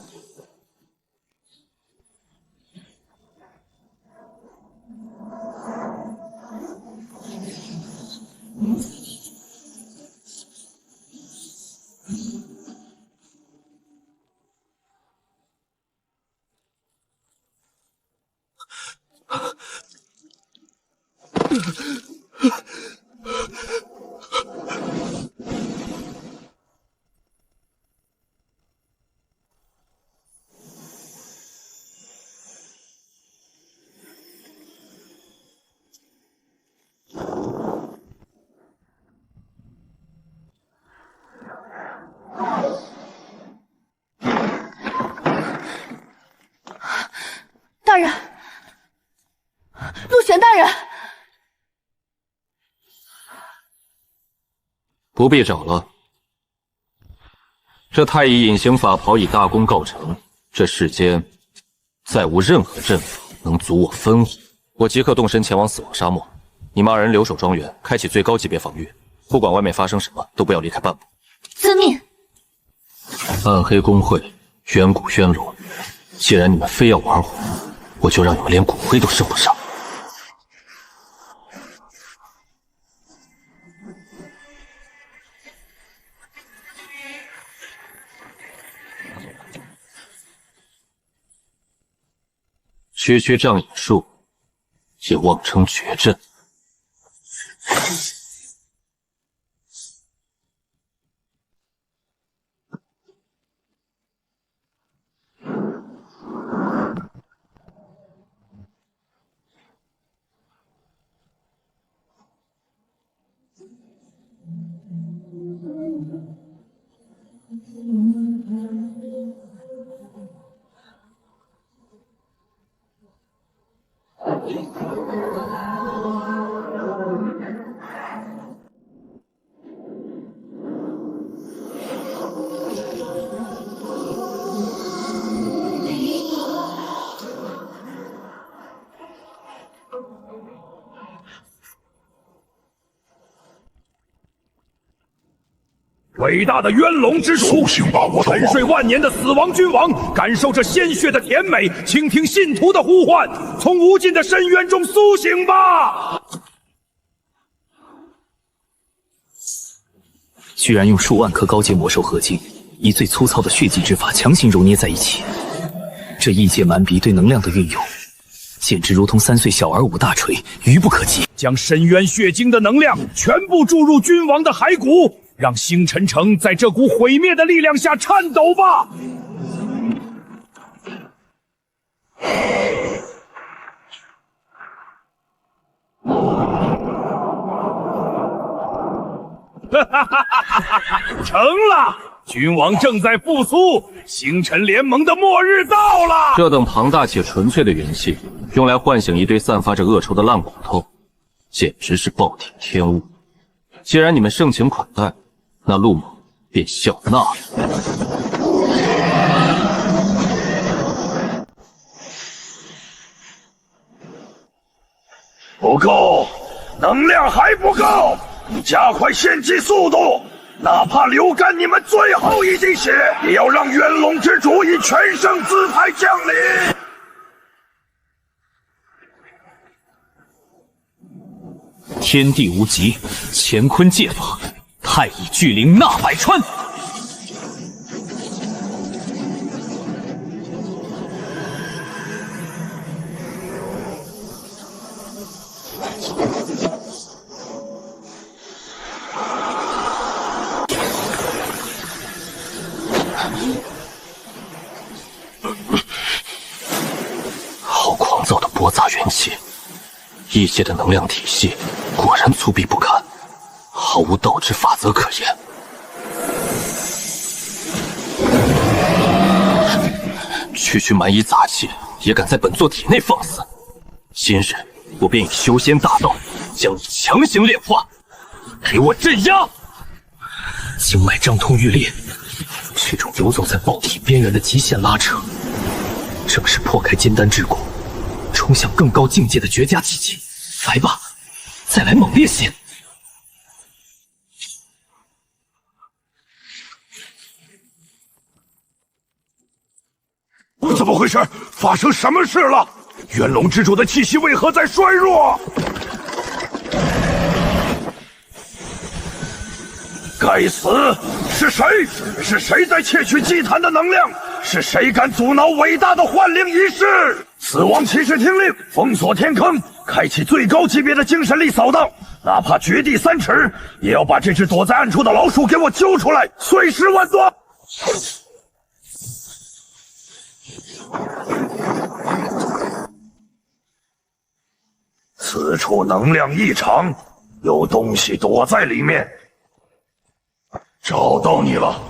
大人，陆玄大人，不必找了。这太乙隐形法袍已大功告成，这世间再无任何阵法能阻我分毫。我即刻动身前往死亡沙漠，你们二人留守庄园，开启最高级别防御，不管外面发生什么，都不要离开半步。遵命。暗黑公会，远古渊龙，既然你们非要玩火，我就让你们连骨灰都升不上。区区仗引术，也妄称绝阵。伟大的渊龙之主，苏醒吧，我的王！沉睡万年的死亡君王，感受着鲜血的甜美，倾听信徒的呼唤，从无尽的深渊中苏醒吧！居然用数万颗高阶魔兽合金，以最粗糙的血祭之法强行揉捏在一起，这异界蛮鼻对能量的运用，简直如同3岁小儿舞大锤，愚不可及。将深渊血晶的能量全部注入君王的骸骨，让星辰城在这股毁灭的力量下颤抖吧！成了！君王正在复苏，星辰联盟的末日到了！这等庞大且纯粹的元气，用来唤醒一堆散发着恶臭的烂骨头，简直是暴殄天物。既然你们盛情款待，那陆某便笑纳了。不够，能量还不够，加快献祭速度，哪怕流干你们最后一滴血，也要让元龙之主以全胜姿态降临。天地无极，乾坤界法，太乙巨灵纳百川。好狂躁的驳杂元气，异界的能量体系果然粗鄙不堪，毫无道之法则可言。区蛮夷杂气也敢在本座体内放肆，今日我便以修仙大道将你强行炼化，给我镇压！经脉胀痛欲裂，这种游走在爆体边缘的极限拉扯，正是破开金丹之骨，冲向更高境界的绝佳契机。来吧，再来猛烈些！怎么回事？发生什么事了？元龙之主的气息为何在衰弱？该死！是谁？是谁在窃取祭坛的能量？是谁敢阻挠伟大的幻灵仪式？死亡骑士听令，封锁天坑，开启最高级别的精神力扫荡，哪怕掘地3尺，也要把这只躲在暗处的老鼠给我揪出来，碎尸万段！此处能量异常，有东西躲在里面。找到你了。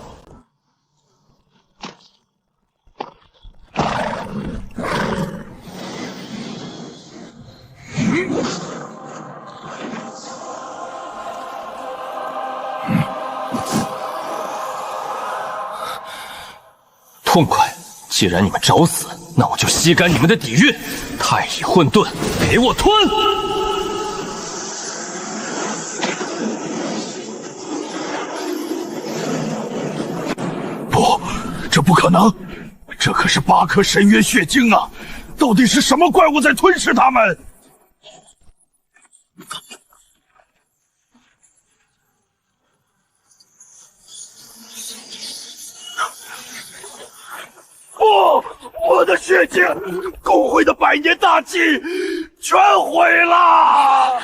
痛快！既然你们找死，那我就吸干你们的底蕴！太乙混沌，给我吞！不，这不可能！这可是8颗深渊血晶啊！到底是什么怪物在吞噬他们？不，我的血晶，工会的100年大计全毁了！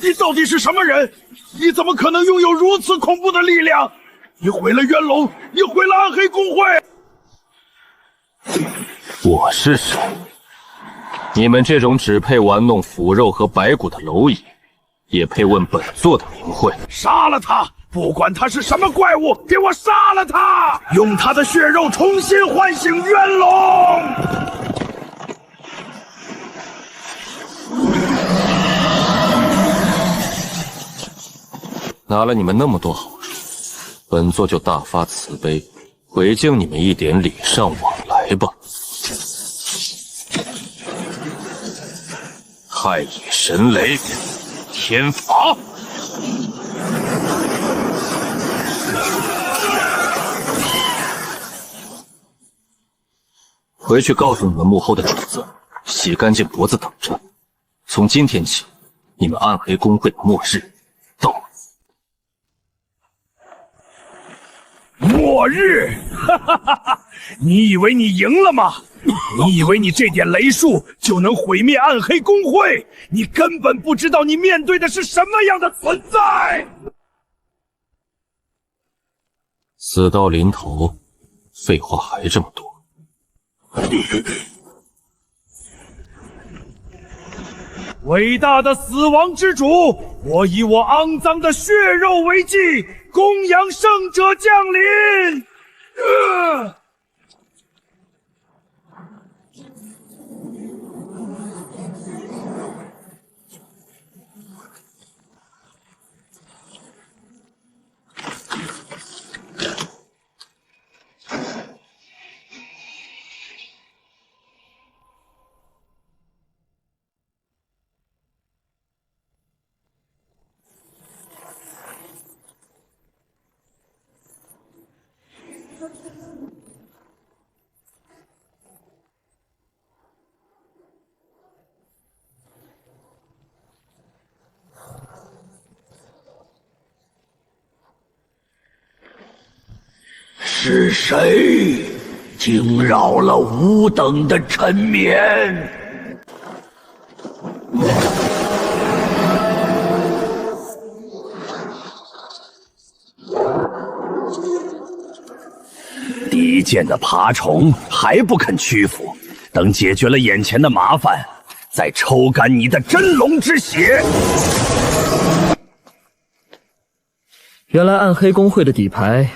你到底是什么人？你怎么可能拥有如此恐怖的力量？你毁了渊龙，你毁了暗黑公会！我是谁？你们这种只配玩弄腐肉和白骨的蝼蚁，也配问本座的名讳？杀了他！不管他是什么怪物，给我杀了他！用他的血肉重新唤醒渊龙！拿了你们那么多好处，本座就大发慈悲，回敬你们一点礼尚往来吧。太乙神雷，天罚！回去告诉你们幕后的主子，洗干净脖子等着。从今天起，你们暗黑公会的末日到了。末日，哈哈哈哈！你以为你赢了吗？你以为你这点雷术就能毁灭暗黑公会？你根本不知道你面对的是什么样的存在！死到临头，废话还这么多。伟大的死亡之主，我以我肮脏的血肉为祭，供养圣者降临。是谁惊扰了吾等的沉眠？低贱的爬虫还不肯屈服，等解决了眼前的麻烦，再抽干你的真龙之血。原来暗黑公会的底牌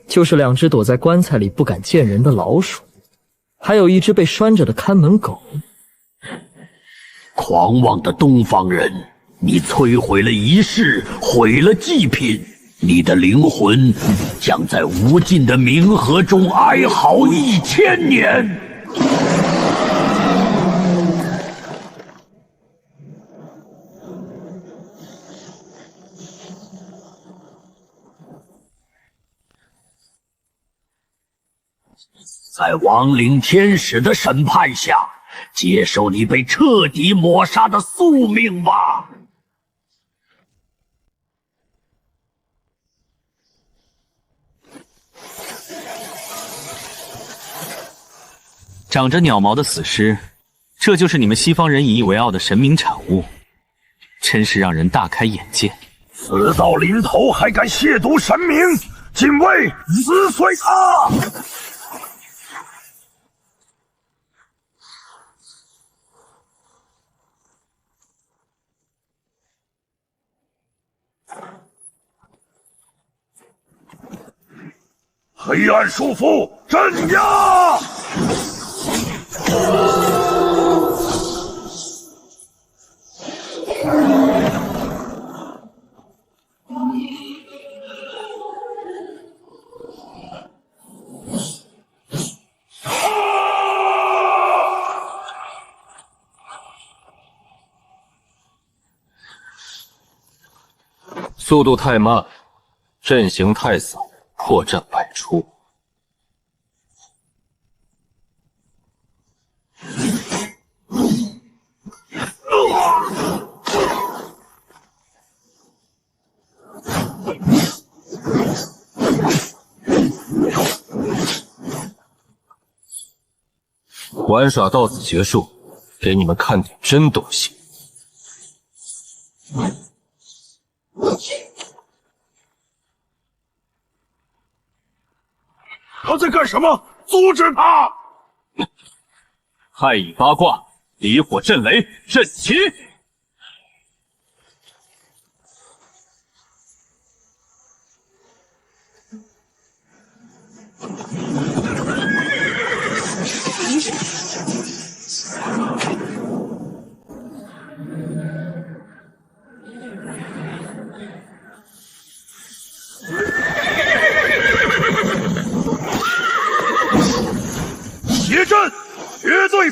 就是两只躲在棺材里不敢见人的老鼠，还有一只被拴着的看门狗。狂妄的东方人，你摧毁了仪式，毁了祭品，你的灵魂将在无尽的冥河中哀嚎1000年。在亡灵天使的审判下，接受你被彻底抹杀的宿命吧。长着鸟毛的死尸，这就是你们西方人引以为傲的神明产物，真是让人大开眼界。死到临头还敢亵渎神明，禁卫撕碎他！黑暗束缚，镇压！速度太慢，阵型太散，破绽百出。玩耍到此结束，给你们看点真东西。他在干什么？阻止他！太乙八卦，离火震雷，震齐！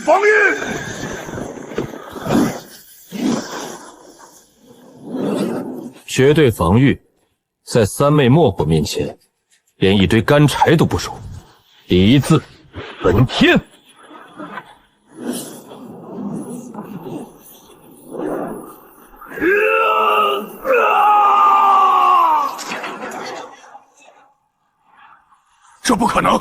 防御。绝对防御，在三昧莫火面前，连一堆干柴都不如。一字本天。这不可能！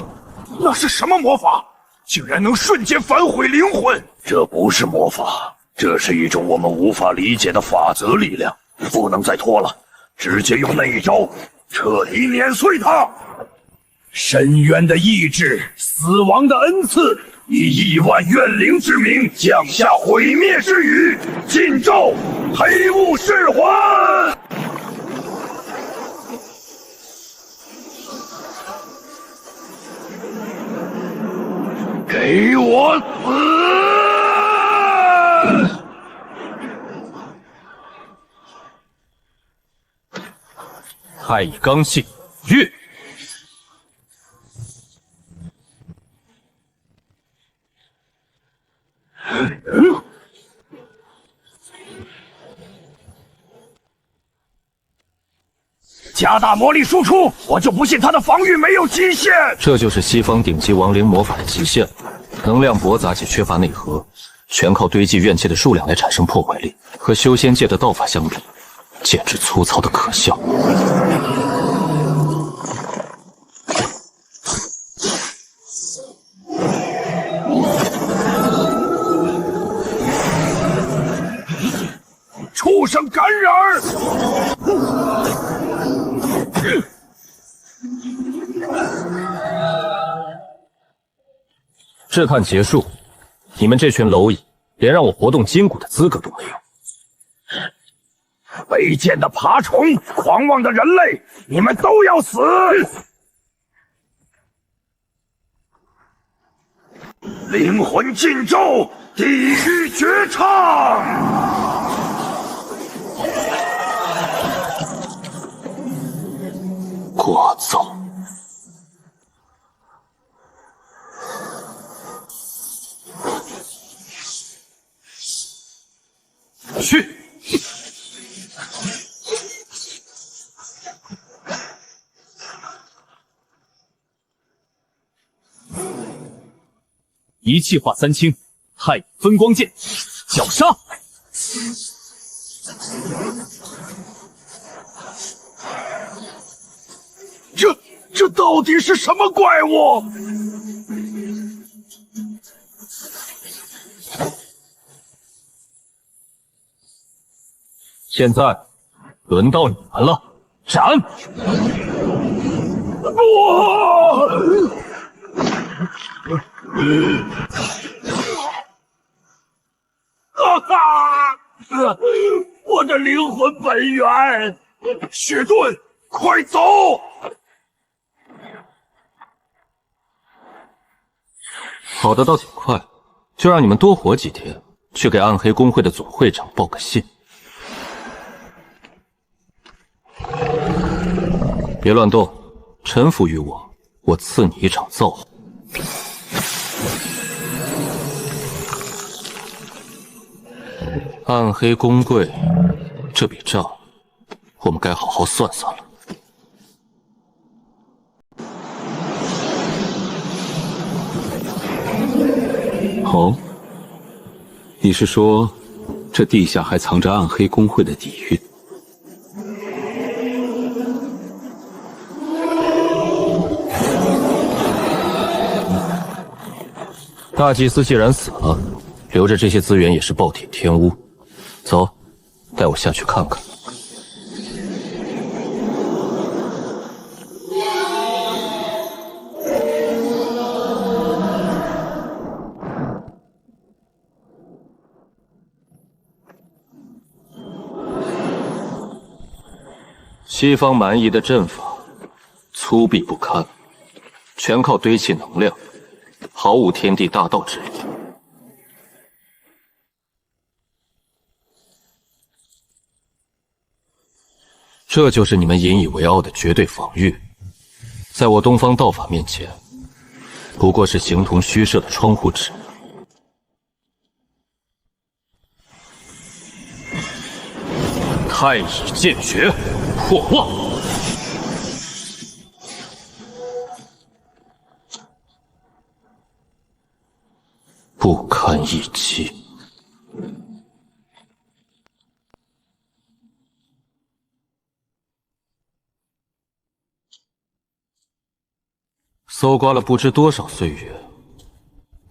那是什么魔法？竟然能瞬间反毁灵魂！这不是魔法，这是一种我们无法理解的法则力量。不能再拖了，直接用那一招彻底碾碎它！深渊的意志，死亡的恩赐，以亿万怨灵之名降下毁灭之雨，禁咒黑雾噬魂！给我死！太乙罡气跃。加大魔力输出，我就不信他的防御没有极限。这就是西方顶级亡灵魔法的极限，能量驳杂且缺乏内核，全靠堆积怨气的数量来产生破坏力，和修仙界的道法相比，简直粗糙的可笑。畜生感染！试探结束，你们这群蝼蚁连让我活动筋骨的资格都没有。卑贱的爬虫，狂妄的人类，你们都要死！灵魂禁咒，地狱绝唱！聒噪。去！一气化三清，太乙分光剑，绞杀！这到底是什么怪物？现在轮到你们了，斩！我的灵魂本源，雪盾，快走！跑得倒挺快，就让你们多活几天，去给暗黑公会的总会长报个信。别乱动，臣服于我，我赐你一场造化。暗黑公会，这笔账，我们该好好算算了。哦，你是说，这地下还藏着暗黑公会的底蕴？大祭司既然死了，留着这些资源也是暴殄天物。走，带我下去看看。西方蛮夷的阵法粗鄙不堪，全靠堆砌能量，毫无天地大道之理。这就是你们引以为傲的绝对防御，在我东方道法面前，不过是形同虚设的窗户纸。太乙剑诀，破妄！不堪一击。搜刮了不知多少岁月，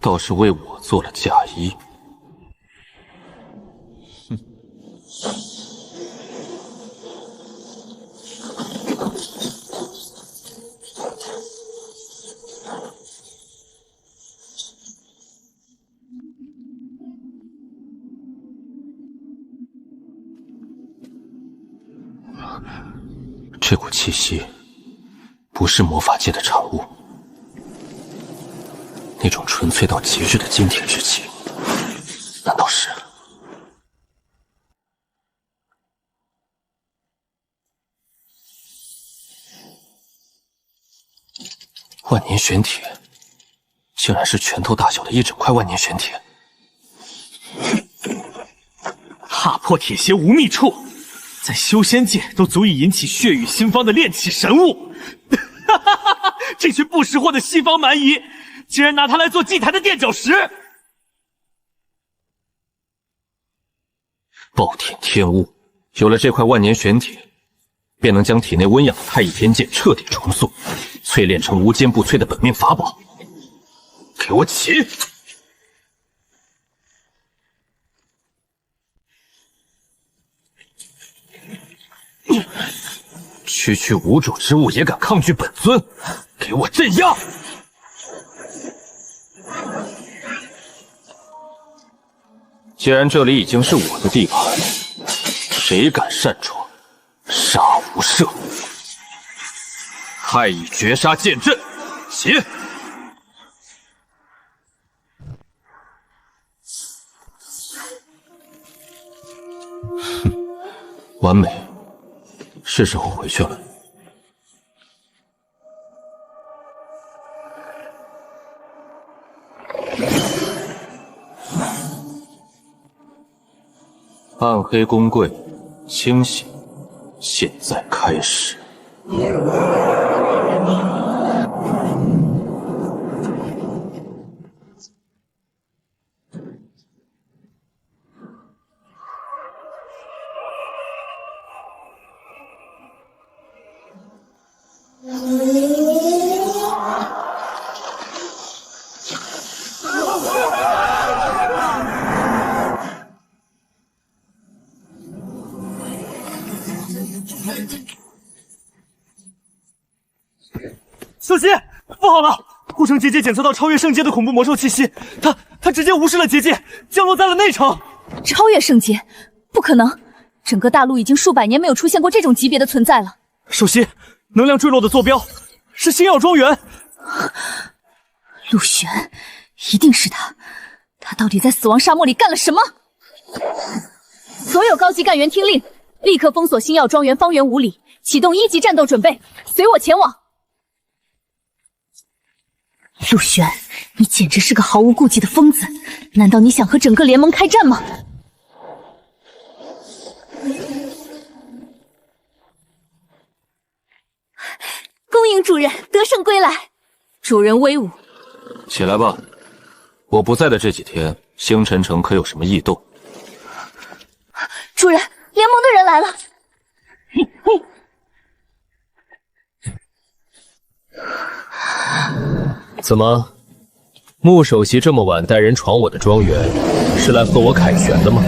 倒是为我做了嫁衣。哼！这股气息不是魔法界的产物。那种纯粹到极致的惊天之气，难道是？万年玄铁，竟然是拳头大小的一整块万年玄铁。踏破铁鞋无觅处，在修仙界都足以引起血雨腥风的炼器神物。这群不识货的西方蛮夷！竟然拿它来做祭坛的垫脚石！暴殄天物，有了这块万年玄铁，便能将体内温养的太乙天剑彻底重塑，淬炼成无坚不摧的本命法宝。给我起！区区无主之物也敢抗拒本尊，给我镇压！既然这里已经是我的地盘，谁敢擅闯，杀无赦！太乙绝杀剑阵，起！哼，完美，是时候回去了。暗黑公柜，清醒，现在开始。小希，不好了！护城结界检测到超越圣阶的恐怖魔兽气息，他直接无视了结界，降落在了内城。超越圣阶？不可能！整个大陆已经数百年没有出现过这种级别的存在了。首席，能量坠落的坐标是星耀庄园。陆玄，一定是他！他到底在死亡沙漠里干了什么？所有高级干员听令，立刻封锁星耀庄园方圆5里，启动1级战斗准备，随我前往。陆玄，你简直是个毫无顾忌的疯子！难道你想和整个联盟开战吗？恭迎主人得胜归来，主人威武！起来吧，我不在的这几天，星辰城可有什么异动？主人，联盟的人来了！怎么，穆首席这么晚带人闯我的庄园，是来和我凯旋的吗？